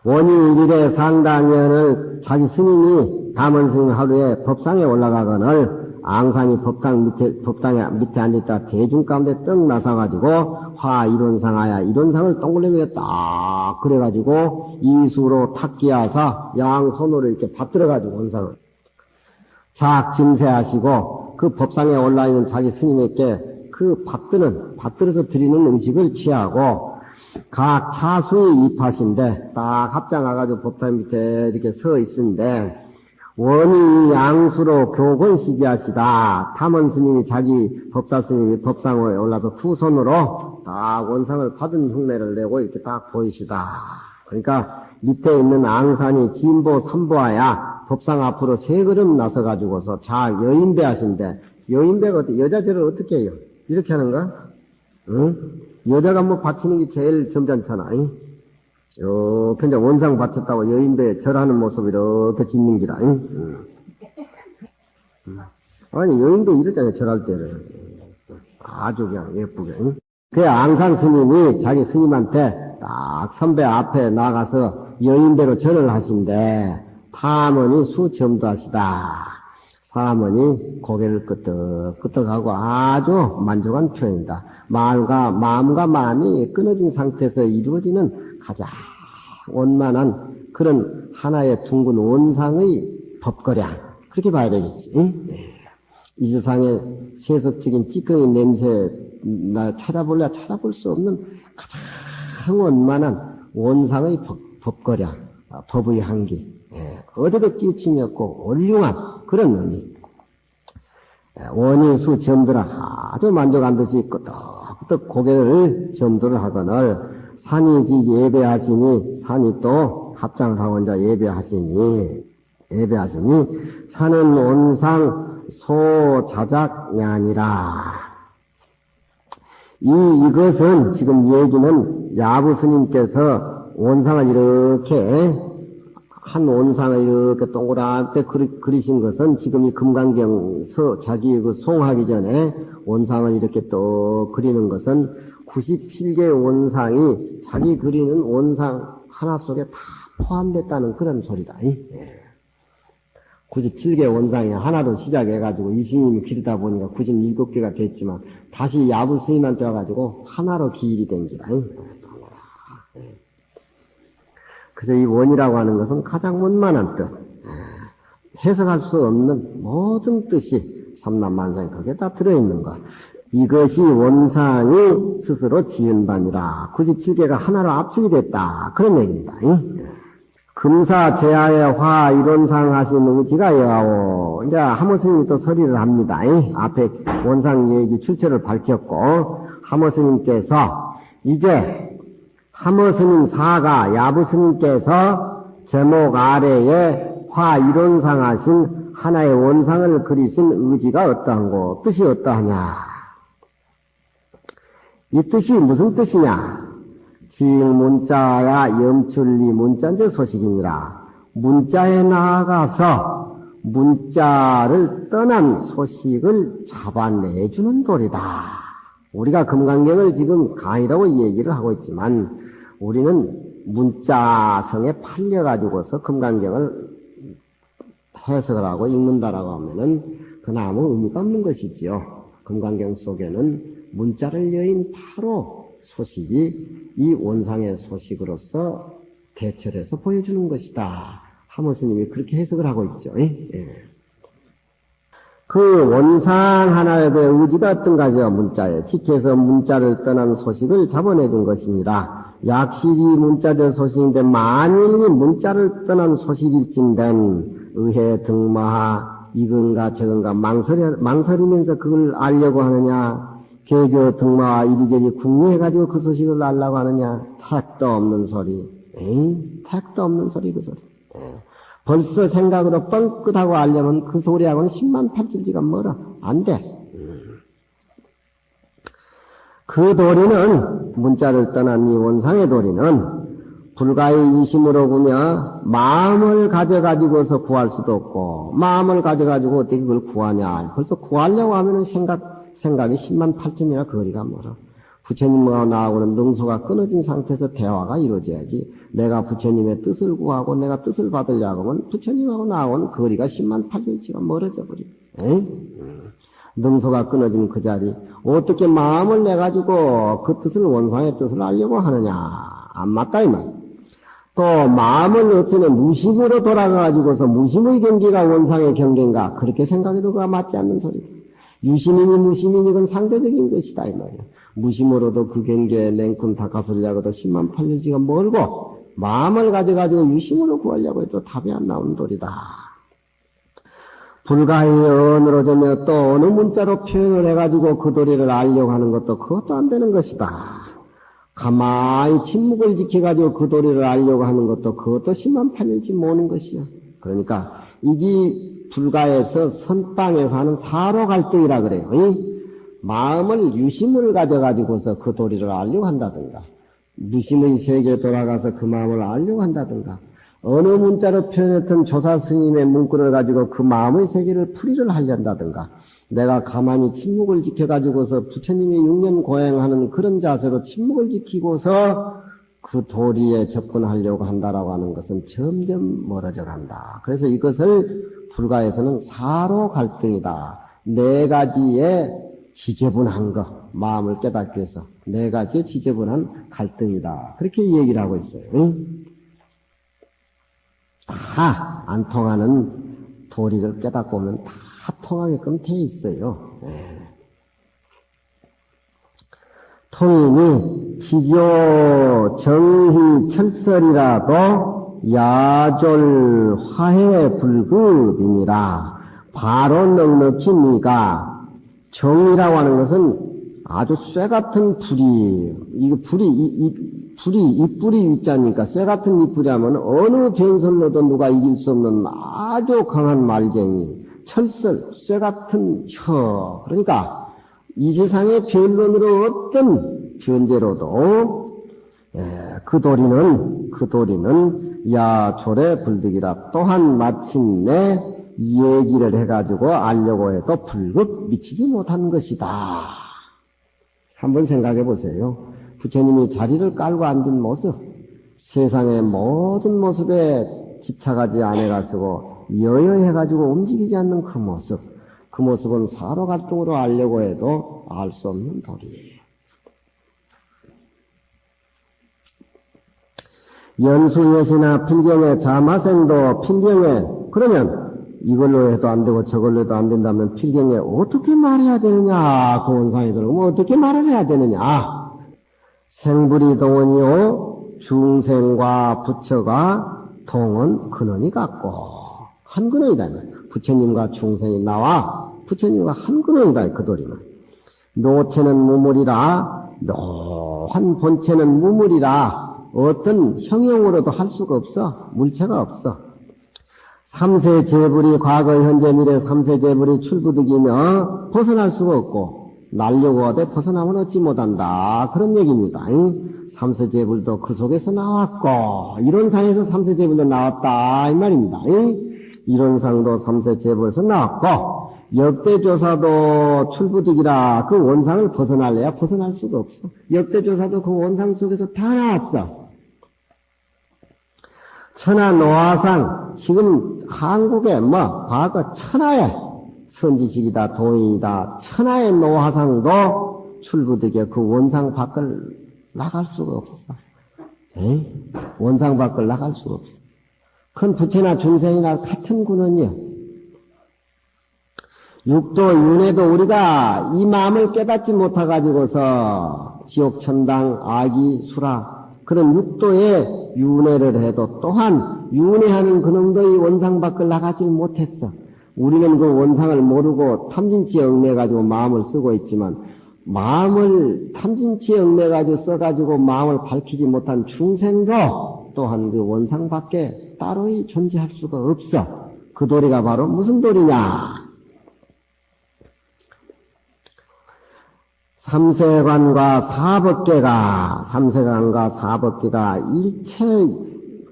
원이 일일에 상당연을 자기 스님이 담원 스님 하루에 법상에 올라가거늘 앙산이 법당에 밑에 앉아있다 대중 가운데 떡 나서가지고 화 이론상하야 이론상을 동글레미에 딱 그래가지고 이수로 탁기하사 양손으로 이렇게 받들어가지고 원상을 작 증세하시고 그 법상에 올라있는 자기 스님에게 그 받들어서 드리는 음식을 취하고 각 차수의 입하신데 딱 합장해가지고 법당 밑에 이렇게 서 있는데 원이 양수로 교권 시기하시다. 탐원 스님이 자기 법사 스님이 법상에 올라서 두 손으로 딱 원상을 받은 흉내를 내고 이렇게 딱 보이시다. 그러니까 밑에 있는 앙산이 진보 삼보하야 법상 앞으로 세 걸음 나서가지고서 여인배 하신데 여인배가 여자절을 어떻게 해요? 이렇게 하는가? 응? 여자가 바치는 게 제일 점잖잖아. 이렇게 이제 원상 바쳤다고 여인배 절하는 모습을 이렇게 짓는 기라. 아니, 여인배 이러잖아요, 절할 때를. 아주 그냥 예쁘게. 그 앙산 스님이 자기 스님한테 딱 선배 앞에 나가서 여인배로 절을 하신데, 탐언이 수점도하시다. 사모니 고개를 끄덕끄덕하고 아주 만족한 표현이다. 마음과 마음이 끊어진 상태에서 이루어지는 가장 원만한 그런 하나의 둥근 원상의 법거량. 그렇게 봐야 되겠지. 이 세상에 세속적인 찌꺼기 냄새 찾아볼 수 없는 가장 원만한 원상의 법거량, 법의 한기. 어디도 끼우침이 없고 올륭한 그런 의미. 원인수 점도라 아주 만족한 듯이 끄덕끄덕 고개를 점도를 하거늘 산이지 예배하시니 산이 또 합장을 하고 이제 예배하시니 차는 온상 소자작냐니라. 이것은 지금 얘기는 야부 스님께서 원상을 이렇게 한 원상을 이렇게 동그랗게 그리신 것은 지금 이 금강경서 자기 송하기 전에 원상을 이렇게 또 그리는 것은 97개 원상이 자기 그리는 원상 하나 속에 다 포함됐다는 그런 소리다. 97개 원상이 하나로 시작해가지고 이 스님이 그리다 보니까 97개가 됐지만 다시 야부 스님한테 와가지고 하나로 기일이 된 기라. 그래서 이 원이라고 하는 것은 가장 원만한 뜻, 해석할 수 없는 모든 뜻이 삼남만상에 거기에 다 들어있는 것. 이것이 원상이 스스로 지은 바니라. 97개가 하나로 압축이 됐다. 그런 얘기입니다. 금사 제하의 화 이론상 하신 의지가 여하오. 이제 하모스님이 또 서리를 합니다. 앞에 원상 얘기 출처를 밝혔고, 하모스님께서 이제 하모스님 사가 야부스님께서 제목 아래에 화 이론상 하신 하나의 원상을 그리신 의지가 어떠한고, 뜻이 어떠하냐. 이 뜻이 무슨 뜻이냐. 징문자야 염출리 문자인제 소식이니라. 문자에 나아가서 문자를 떠난 소식을 잡아내주는 도리다. 우리가 금강경을 지금 강의라고 얘기를 하고 있지만 우리는 문자성에 팔려가지고서 금강경을 해석을 하고 읽는다라고 하면은 그건 아무 의미가 없는 것이지요. 금강경 속에는 문자를 여인 바로 소식이 이 원상의 소식으로서 대처해서 보여주는 것이다. 하모스님이 그렇게 해석을 하고 있죠. 그 원상 하나에 대해 의지가 어떤가죠? 문자에 직해서 문자를 떠난 소식을 잡아내준 것이니라. 약실이 문자적 소식인데 만일 문자를 떠난 소식일진된 의해 등마하 이건가 저건가 망설이면서 그걸 알려고 하느냐, 개교 등마와 이리저리 궁리해가지고 그 소식을 알려고 하느냐, 택도 없는 소리. 택도 없는 소리, 그 소리. 벌써 생각으로 뻥끗하고 알려면 그 소리하고는 10만 8천지가 멀어. 안 돼. 그 도리는, 문자를 떠난 이 원상의 도리는 불가의 이심으로 구며 마음을 가져가지고서 구할 수도 없고, 마음을 가져가지고 어떻게 그걸 구하냐. 벌써 구하려고 하면은 생각이 10만 8천이나 거리가 멀어. 부처님과 나하고는 능소가 끊어진 상태에서 대화가 이루어져야지. 내가 부처님의 뜻을 구하고 내가 뜻을 받으려고 하면 부처님하고 나하고는 거리가 10만 8천치가 멀어져 버려. 능소가 끊어진 그 자리, 어떻게 마음을 내가지고 그 뜻을, 원상의 뜻을 알려고 하느냐. 안 맞다, 이 말. 또 마음을 어쩌면 무심으로 돌아가가지고서 무심의 경계가 원상의 경계인가, 그렇게 생각해도 그가 맞지 않는 소리다. 유심이니 무심이니 그건 상대적인 것이다, 이 말이야. 무심으로도 그 경계에 냉큼 닦아서려고도 10만 8천지가 멀고, 마음을 가져가지고 유심으로 구하려고 해도 답이 안 나오는 도리다. 불가의 언어로 되며 또 어느 문자로 표현을 해가지고 그 도리를 알려고 하는 것도 그것도 안 되는 것이다. 가만히 침묵을 지켜가지고 그 도리를 알려고 하는 것도 그것도 10만 8천지 모는 것이야. 그러니까 이게 불가에서 선방에서 하는 사로 갈등이라 그래요. 마음을 유심을 가져가지고서 그 도리를 알려고 한다든가, 무심의 세계에 돌아가서 그 마음을 알려고 한다든가, 어느 문자로 표현했던 조사 스님의 문구를 가지고 그 마음의 세계를 풀이를 하려한다든가, 내가 가만히 침묵을 지켜가지고서 부처님이 6년 고행하는 그런 자세로 침묵을 지키고서 그 도리에 접근하려고 한다라고 하는 것은 점점 멀어져 간다. 그래서 이것을 불가에서는 사로 갈등이다. 네 가지의 지저분한 것, 마음을 깨닫기 위해서 네 가지의 지저분한 갈등이다. 그렇게 얘기를 하고 있어요. 다 안 통하는 도리를 깨닫고 오면 다 통하게끔 돼 있어요. 통이니 지교 정희 철설이라도 야졸 화해 불급이니라. 바로 넉넉히 니가, 정이라고 하는 것은 아주 쇠 같은 불이, 이거 이뿔이 있자니까 쇠 같은 이뿔이 하면 어느 변설로도 누가 이길 수 없는 아주 강한 말쟁이, 철설, 쇠 같은 혀. 그러니까 이 세상의 변론으로 어떤 변제로도 그 도리는 야졸의 불득이라. 또한 마침내 얘기를 해가지고 알려고 해도 불급 미치지 못한 것이다. 한번 생각해 보세요. 부처님이 자리를 깔고 앉은 모습, 세상의 모든 모습에 집착하지 않아가지고 여여해가지고 움직이지 않는 그 모습은 사로갈등으로 알려고 해도 알 수 없는 도리예요. 연수여시나 필경에 자마생도 필경에, 그러면 이걸로 해도 안 되고 저걸로 해도 안 된다면 필경에 어떻게 말해야 되느냐, 그 원상이 들어오면 어떻게 말을 해야 되느냐. 생불이 동원이요 중생과 부처가 동원 근원이 같고 한 근원이다. 부처님과 중생이 나와 부처님과 한 근원이다. 그 도리는 노체는 무물이라, 묘한 본체는 무물이라. 어떤 형용으로도 할 수가 없어. 물체가 없어. 삼세 재불이 과거 현재 미래 삼세 재불이 출부득이며 벗어날 수가 없고, 날려고 하되 벗어나면 얻지 못한다. 그런 얘기입니다. 삼세 재불도 그 속에서 나왔고, 이론상에서 삼세 재불도 나왔다. 이 말입니다. 이론상도 삼세 재불에서 나왔고, 역대조사도 출부득이라. 그 원상을 벗어날래야 벗어날 수가 없어. 역대조사도 그 원상 속에서 다 나왔어. 천하 노화상, 지금 한국의 과거 천하의 선지식이다, 도인이다, 천하의 노화상도 출부득에 그 원상 밖을 나갈 수가 없어. 원상 밖을 나갈 수가 없어. 큰 부처나 중생이나 같은 근원이야. 육도 윤회도 우리가 이 마음을 깨닫지 못해가지고서 지옥, 천당, 악이, 수라 그런 육도에 윤회를 해도 또한 윤회하는 그놈도 이 원상 밖을 나가지 못했어. 우리는 그 원상을 모르고 탐진치에 얽매가지고 마음을 쓰고 있지만 마음을 탐진치에 얽매가지고 써가지고 마음을 밝히지 못한 중생도 또한 그 원상 밖에 따로이 존재할 수가 없어. 그 도리가 바로 무슨 도리냐? 삼세관과 사법계가 일체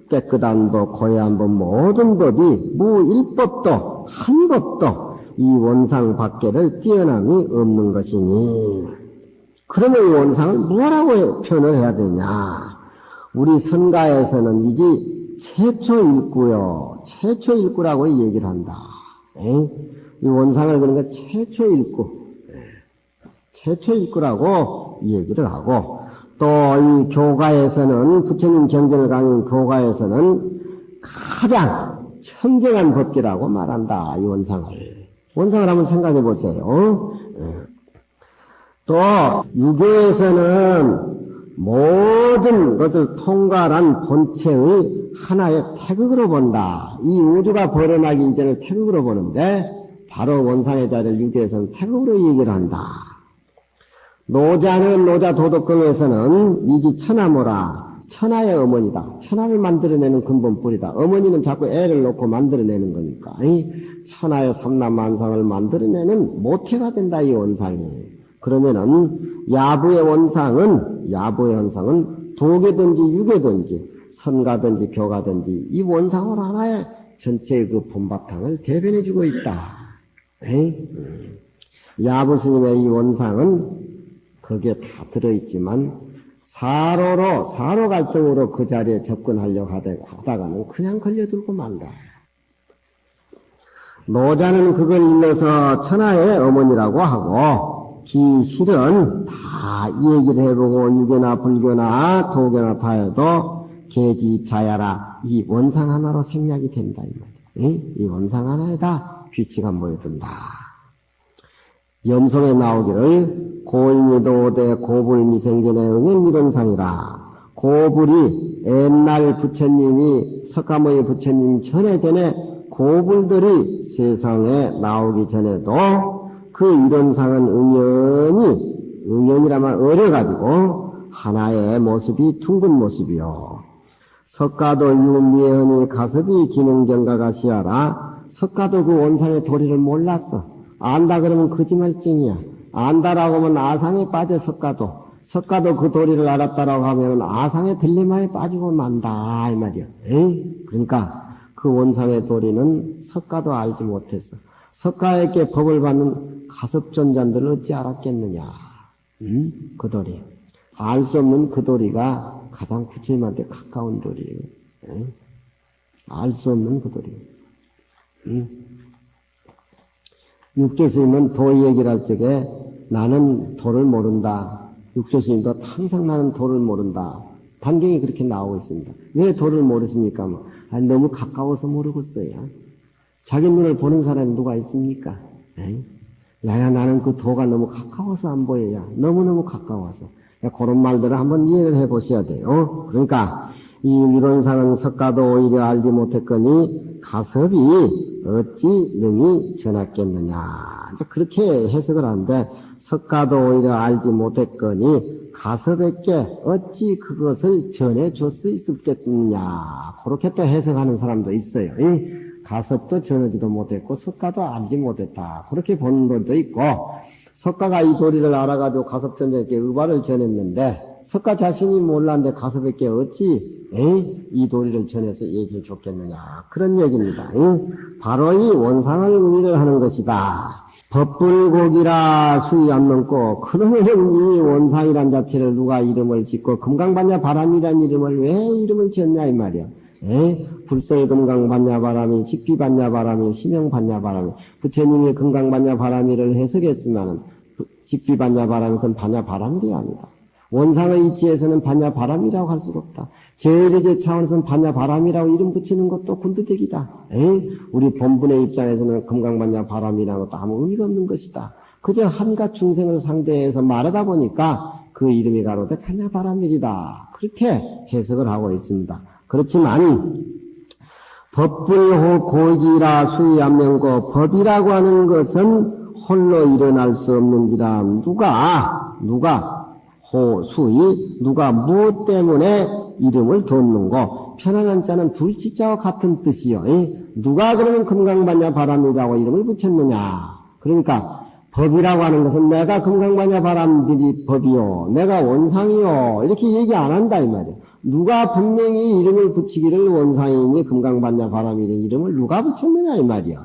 깨끗한 법, 고해한 법, 모든 법이 무일법도 한 법도 이 원상 밖에를 뛰어남이 없는 것이니 그러면 이 원상을 뭐라고 표현을 해야 되냐? 우리 선가에서는 이제 최초일구요. 최초일구라고 얘기를 한다. 이 원상을 그러니까 최초일구. 최초일구라고 얘기를 하고 또 이 교가에서는 부처님 경전을 강의한 교가에서는 가장 청정한 법기라고 말한다. 이 원상을. 원상을 한번 생각해 보세요. 또 유교에서는 모든 것을 통괄한 본체의 하나의 태극으로 본다. 이 우주가 벌어나기 이전을 태극으로 보는데 바로 원상의 자리를 유교에서는 태극으로 얘기를 한다. 노자는 노자 도덕경에서는 이지 천하모라. 천하의 어머니다. 천하를 만들어내는 근본 뿌리다. 어머니는 자꾸 애를 놓고 만들어내는 거니까. 천하의 삼남만상을 만들어내는 모태가 된다, 이 원상이. 그러면은 야부의 원상은 도계든지 유계든지 선가든지 교가든지 이 원상을 하나의 전체의 그 본바탕을 대변해주고 있다. 야부 스님의 이 원상은 거기에 다 들어있지만 사로 갈등으로 그 자리에 접근하려고 하다가는 그냥 걸려들고 만다. 노자는 그걸 일러서 천하의 어머니라고 하고 기실은 다 이 얘기를 해보고 유교나 불교나 도교나 다 해도 계지자야라 이 원상 하나로 생략이 된다 이 말이야. 이 원상 하나에다 귀치가 모여든다. 염송에 나오기를 고일미도대 고불미생전의 응행미론상이라. 고불이 옛날 부처님이 석가모니 부처님 전에 고불들이 세상에 나오기 전에도 그 이론상은 응연이라면 어려가지고 하나의 모습이 둥근 모습이요. 석가도 유미언이 가섭이 기능정가가 시하라. 석가도 그 원상의 도리를 몰랐어. 안다 그러면 거짓말쟁이야. 안다라고 하면 아상에 빠져 석가도 그 도리를 알았다라고 하면 아상의 딜레마에 빠지고 만다 이 말이야. 그러니까 그 원상의 도리는 석가도 알지 못했어. 석가에게 법을 받는 가섭존자들을 어찌 알았겠느냐. 그 도리. 알 수 없는 그 도리가 가장 부처님한테 가까운 도리예요. 알 수 없는 그 도리. 육조스님은 도 얘기를 할 적에 나는 도를 모른다. 육조스님도 항상 나는 도를 모른다. 단경이 그렇게 나오고 있습니다. 왜 도를 모르십니까? 너무 가까워서 모르겠어요. 자기 눈을 보는 사람이 누가 있습니까? 야야 나는 그 도가 너무 가까워서 안 보여야. 너무너무 가까워서. 그런 말들을 한번 이해를 해보셔야 돼요. 그러니까 이 이론상은 석가도 오히려 알지 못했거니 가섭이 어찌 능히 전했겠느냐. 그렇게 해석을 하는데 석가도 오히려 알지 못했거니 가섭에게 어찌 그것을 전해줄 수 있었겠느냐. 그렇게 또 해석하는 사람도 있어요. 가섭도 전하지도 못했고 석가도 알지 못했다. 그렇게 보는 것도 있고 석가가 이 도리를 알아가지고 가섭전자에게 의발을 전했는데 석가 자신이 몰랐는데 가섭에게 어찌 이 도리를 전해서 얘기해 줬겠느냐. 그런 얘기입니다. 바로 이 원상을 의미를 하는 것이다. 법불곡이라 수위 안 넘고 그러면 이 원상이란 자체를 누가 이름을 짓고 금강반야 바람이란 이름을 왜 이름을 지었냐 이 말이야. 불설금강반야 바람이 직비반야 바람이 심형반야 바람이 부처님이 금강반야 바람이를 해석했으면 직비반야 바람이 그건 반야 바람이 아니다. 원상의 이치에서는 반야바람이라고 할 수가 없다. 제일제 차원에서는 반야바람이라고 이름 붙이는 것도 군두대기다. 우리 본분의 입장에서는 금강반야바람이라는 것도 아무 의미가 없는 것이다. 그저 한갓 중생을 상대해서 말하다 보니까 그 이름이 가로되 반야바람이다. 그렇게 해석을 하고 있습니다. 그렇지만 법불호 고기라 수의안면고 법이라고 하는 것은 홀로 일어날 수 없는지라 누가 호수이 누가 무엇 때문에 이름을 뒀는고 편안한 자는 불치자와 같은 뜻이요. 누가 그러면 금강반야바람이라고 이름을 붙였느냐. 그러니까 법이라고 하는 것은 내가 금강반야바람이 법이요 내가 원상이요 이렇게 얘기 안 한다 이 말이에요. 누가 분명히 이름을 붙이기를 원상이니 금강반야바람이래 이름을 누가 붙였느냐 이 말이야.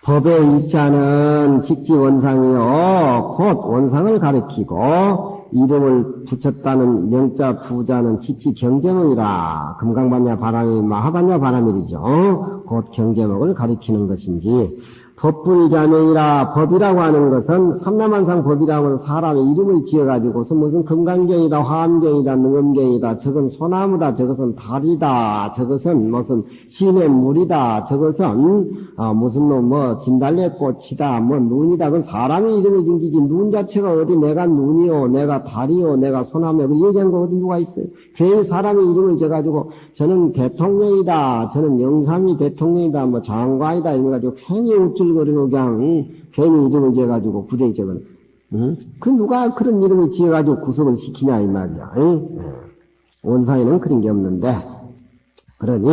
법의 이자는 직지원상이요 곧 원상을 가리키고 이름을 붙였다는 명자 부자는 직지경제목이라 금강반야바람이 마하반야바람이죠. 곧 경제목을 가리키는 것인지 법불자명이라 법이라고 하는 것은 삼라만상 법이라고 하는 사람의 이름을 지어가지고서 무슨 금강경이다 화암경이다 능엄경이다 저건 소나무다 저것은 달이다 저것은 무슨 신의 물이다 저것은 무슨 뭐 진달래꽃이다 뭐 눈이다 그건 사람의 이름을 jin기지 눈 자체가 어디 내가 눈이요 내가 달이요 내가 소나무요 그 얘기한 거 어디 누가 있어요. 괜히 사람의 이름을 지어가지고 저는 대통령이다 저는 영삼이 대통령이다 뭐 장관이다 이래가지고 괜히 우쭐거리고 그냥 괜히 이름을 지어가지고 부대에 적은 그 누가 그런 이름을 지어가지고 구속을 시키냐 이 말이야. 원상에는 그런 게 없는데 그러니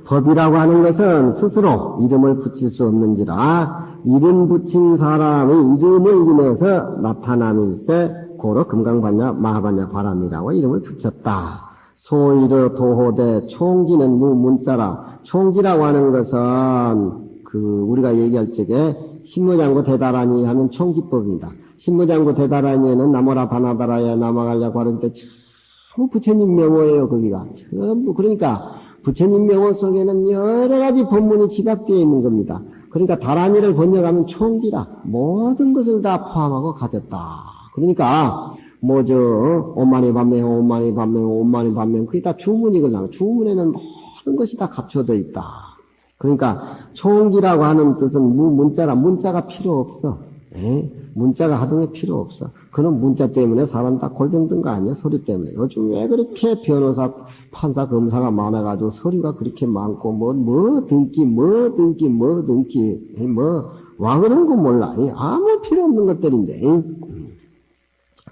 법이라고 하는 것은 스스로 이름을 붙일 수 없는지라 이름 붙인 사람의 이름을 인해서 나타남일세 고로 금강반야 마하반야 바람이라고 이름을 붙였다. 소이르 도호대 총지는 무문자라 총지라고 하는 것은 우리가 얘기할 적에 신무장구 대다라니 하는 총기법입니다. 신무장구 대다라니에는 나모라 바나다라야 남아가려고 하는데 참 부처님 명호예요, 거기가. 전부. 그러니까 부처님 명호 속에는 여러 가지 법문이 집약되어 있는 겁니다. 그러니까 다라니를 번역하면 총지라. 모든 것을 다 포함하고 가졌다. 그러니까 오만이 반명호, 오만이 반명호, 오만이 반명 그게 다 주문이거든요. 주문에는 모든 것이 다 갖춰져 있다. 그러니까 총기라고 하는 뜻은 무문자라 문자가 필요 없어. 문자가 하등에 필요 없어. 그런 문자 때문에 사람 다 골병든 거 아니야? 소리 때문에. 요즘 왜 그렇게 변호사, 판사, 검사가 많아가지고 소리가 그렇게 많고 등기, 와 그런 거 몰라. 아무 필요 없는 것들인데.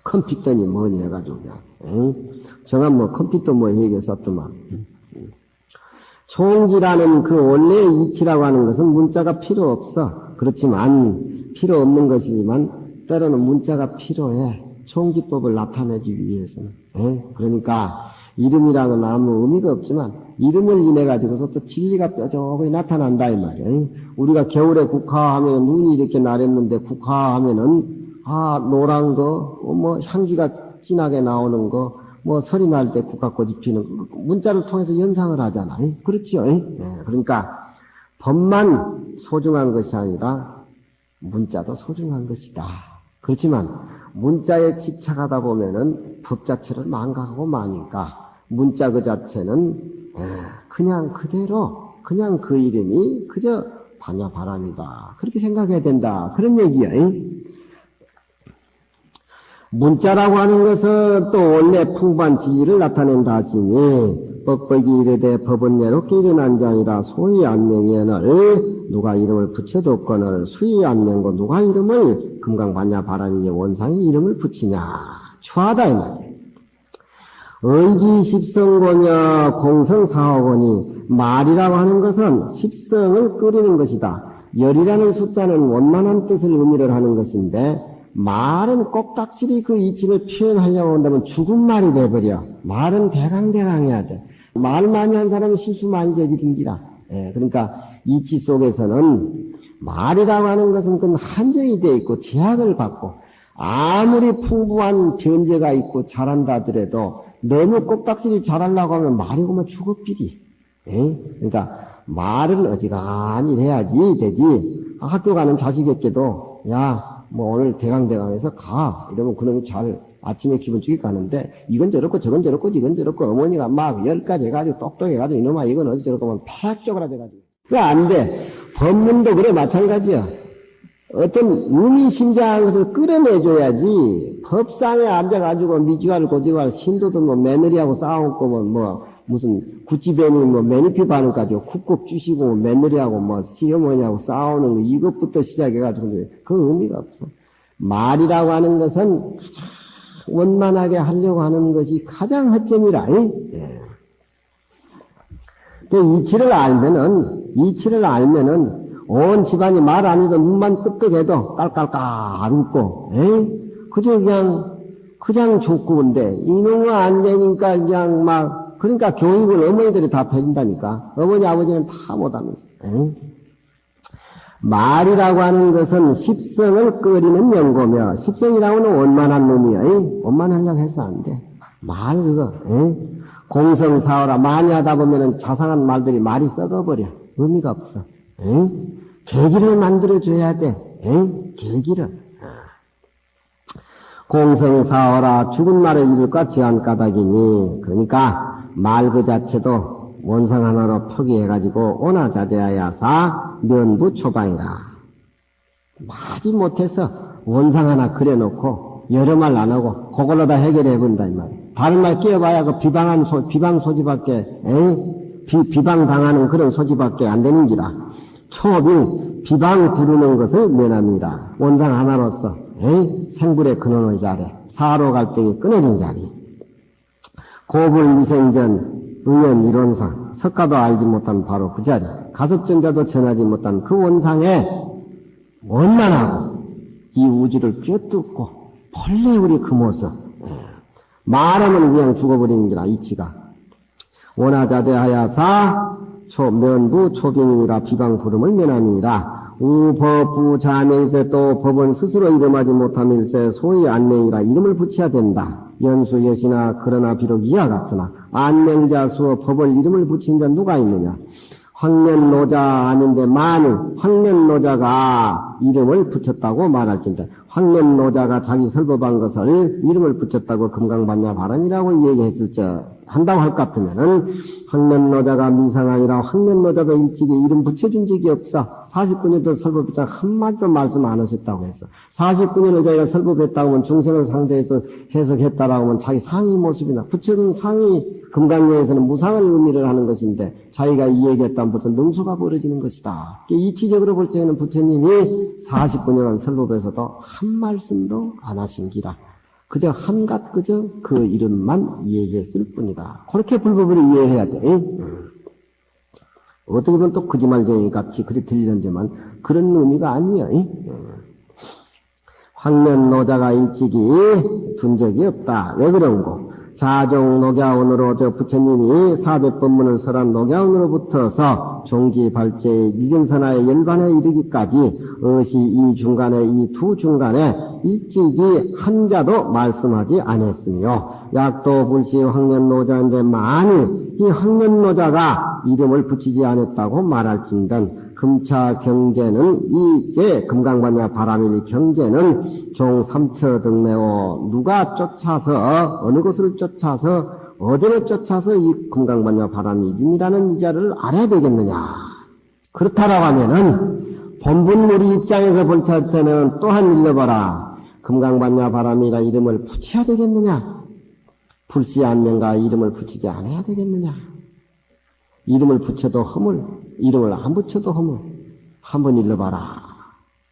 컴퓨터니 뭐니 해가지고 그냥. 정한 컴퓨터 얘기 썼더만. 총지라는 그 원래의 이치라고 하는 것은 문자가 필요 없어. 그렇지만 필요 없는 것이지만 때로는 문자가 필요해. 총지법을 나타내기 위해서는. 그러니까 이름이라는 건 아무 의미가 없지만 이름을 인해 가지고서 또 진리가 뾰족하게 나타난다 이 말이야. 우리가 겨울에 국화하면 눈이 이렇게 나랬는데 국화하면은 노란 거, 향기가 진하게 나오는 거. 소리 날 때 국화꽃이 피는 문자를 통해서 연상을 하잖아. 그렇죠? 그러니까 법만 소중한 것이 아니라 문자도 소중한 것이다. 그렇지만 문자에 집착하다 보면은 법 자체를 망각하고 마니까 문자 그 자체는 그냥 그대로 그냥 그 이름이 그저 반야바람이다. 그렇게 생각해야 된다. 그런 얘기야. 문자라고 하는 것은 또 원래 풍부한 진리를 나타낸다 하시니 뻑뻑이 이르되 법은 예롭게 일어난 자니라 소위 안명이언을 누가 이름을 붙여뒀거늘 수위 안명고 누가 이름을 금강반야바람이의 원상의 이름을 붙이냐 추하다 이 말이에요. 의기 십성고며 공성사오거니 말이라고 하는 것은 십성을 끓이는 것이다. 열이라는 숫자는 원만한 뜻을 의미를 하는 것인데 말은 꼭 확실히 그 이치를 표현하려고 한다면 죽은 말이 돼버려. 말은 대강대강해야 돼. 말 많이 한 사람은 실수 많이 저지른기라. 그러니까 이치 속에서는 말이라고 하는 것은 그 한정이 되어 있고 제약을 받고 아무리 풍부한 변제가 있고 잘한다 하더라도 너무 꼭 확실히 잘하려고 하면 말이고만 죽어삐리. 그러니까 말을 어지간히 해야지 되지. 학교 가는 자식에게도 오늘 대강대강해서 가. 이러면 그놈이 잘 아침에 기분 좋게 가는데, 이건 저렇고, 저건 저렇고, 이건 저렇고, 어머니가 막 10가지 해가지고, 똑똑해가지고, 이놈아, 이건 어디 저렇고, 하면 팍 쪼그라져가지고. 그거 안 돼. 법문도 그래, 마찬가지야. 어떤 의미심장한 것을 끌어내줘야지, 법상에 앉아가지고, 미주알, 고지알, 신도들 뭐, 며느리하고 싸우고, 무슨, 구찌배니 매니큐 바늘 가지고 쿡쿡 주시고, 며느리하고 시어머니하고 싸우는 거, 이것부터 시작해가지고, 그 의미가 없어. 말이라고 하는 것은 가장 원만하게 하려고 하는 것이 가장 허점이라. 예. 이치를 알면은, 온 집안이 말 안 해도 눈만 끄떡해도 깔깔깔 웃고, 그저 그냥 좋고, 근데, 이놈은 안 되니까 그러니까 교육을 어머니들이 다 배준다니까. 어머니, 아버지는 다 못하면서. 말이라고 하는 것은 십성을 끓이는 연고며, 십성이라고 하는 원만한 놈이야. 원만하려고 해서 안 돼. 말 그거, 공성사어라 많이 하다 보면은 자상한 말들이 말이 썩어버려. 의미가 없어. 계기를 만들어줘야 돼. 계기를. 공성사어라 죽은 말을 이룰까 지한까닭이니. 그러니까 말 그 자체도 원상 하나로 표기해가지고 오나자제하야사 면부 초방이라. 마지 못해서 원상 하나 그려놓고 여러 말 안 하고 그걸로 다 해결해본다 이 말이야. 다른 말 끼워봐야 그 비방 소지밖에 비방당하는 그런 소지밖에 안 되는지라. 초빙 비방 부르는 것을 면합니다. 원상 하나로서 생불의 근원의 자리, 사로 갈등이 끊어진 자리, 고불 미생전 의연 이론상 석가도 알지 못한 바로 그 자리, 가섭전자도 전하지 못한 그 원상에 원만하고 이 우주를 꿰뚫고 본래 우리 그 모습, 말하면 그냥 죽어버리는 게라. 이치가 원하자대하야사 면부 초빙이라 비방 부름을 면함이라. 우법부 자명일세 또 법은 스스로 이름하지 못함일세 소위 안명이라 이름을 붙여야 된다. 연수 여시나 그러나 비록 이와 같으나 안명자 수어 법을 이름을 붙인 자 누가 있느냐. 황련노자 아닌데 만일 황련노자가 이름을 붙였다고 말할진데 황련노자가 자기 설법한 것을 이름을 붙였다고 금강반야 발언이라고 얘기했을 한다고 할 것 같으면은 황련노자가 미상아니라 황련노자도 일찍이 이름 붙여준 적이 없어. 49년도 설법했다 한마디도 말씀 안 하셨다고 했어. 49년을 자기가 설법했다고 하면 중생을 상대해서 해석했다라고 하면 자기 상의 모습이나 붙여준 상의 금강경에서는 무상한 의미를 하는 것인데 자기가 이 얘기했다면 벌써 능수가 벌어지는 것이다. 이치적으로 볼 때는 부처님이 49년간 설법에서도 한 말씀도 안 하신 기라. 그저 한갓 그저 그 이름만 얘기했을 뿐이다. 그렇게 불법을 이해해야 돼. 어떻게 보면 또 거짓말쟁이 같이 그리 들리는지만 그런 의미가 아니야. 황면노자가 일찍이 둔 적이 없다. 왜 그런고? 자종 녹야원으로 부처님이 사대법문을 설한 녹야원으로부터서 종지발제의 이정선화의 열반에 이르기까지 어시 이 중간에 이 두 중간에 일찍이 한자도 말씀하지 않았으며 약도 불시 황련노자인데 만일 이 황련노자가 이름을 붙이지 않았다고 말할진단 금차 경제는 이게 금강반야 바람일 경제는 종 삼처 등내오 누가 쫓아서 어느 곳을 쫓아서 어디를 쫓아서 이 금강반야 바람이진이라는 이자를 알아야 되겠느냐. 그렇다라고 하면은 본분 우리 입장에서 볼 때는 또한 읽어봐라. 금강반야 바람이라 이름을 붙여야 되겠느냐. 불시 안명가 이름을 붙이지 않아야 되겠느냐. 이름을 붙여도 허물, 이름을 안 붙여도 허물. 한번 읽어봐라.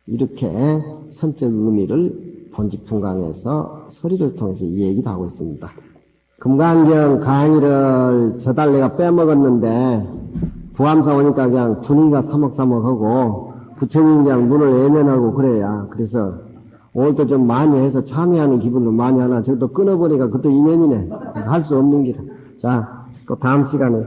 이렇게 선적 의미를 본집풍강에서 서리를 통해서 이 얘기도 하고 있습니다. 금강경 강의를 저달 내가 빼먹었는데 부암사 오니까 그냥 분위기가 사먹사먹하고 부처님 그냥 문을 외면하고 그래야. 그래서 오늘도 좀 많이 해서 참여하는 기분도 많이 하나. 저도 끊어보니까 그것도 인연이네. 할 수 없는 길은. 자, 또 다음 시간에.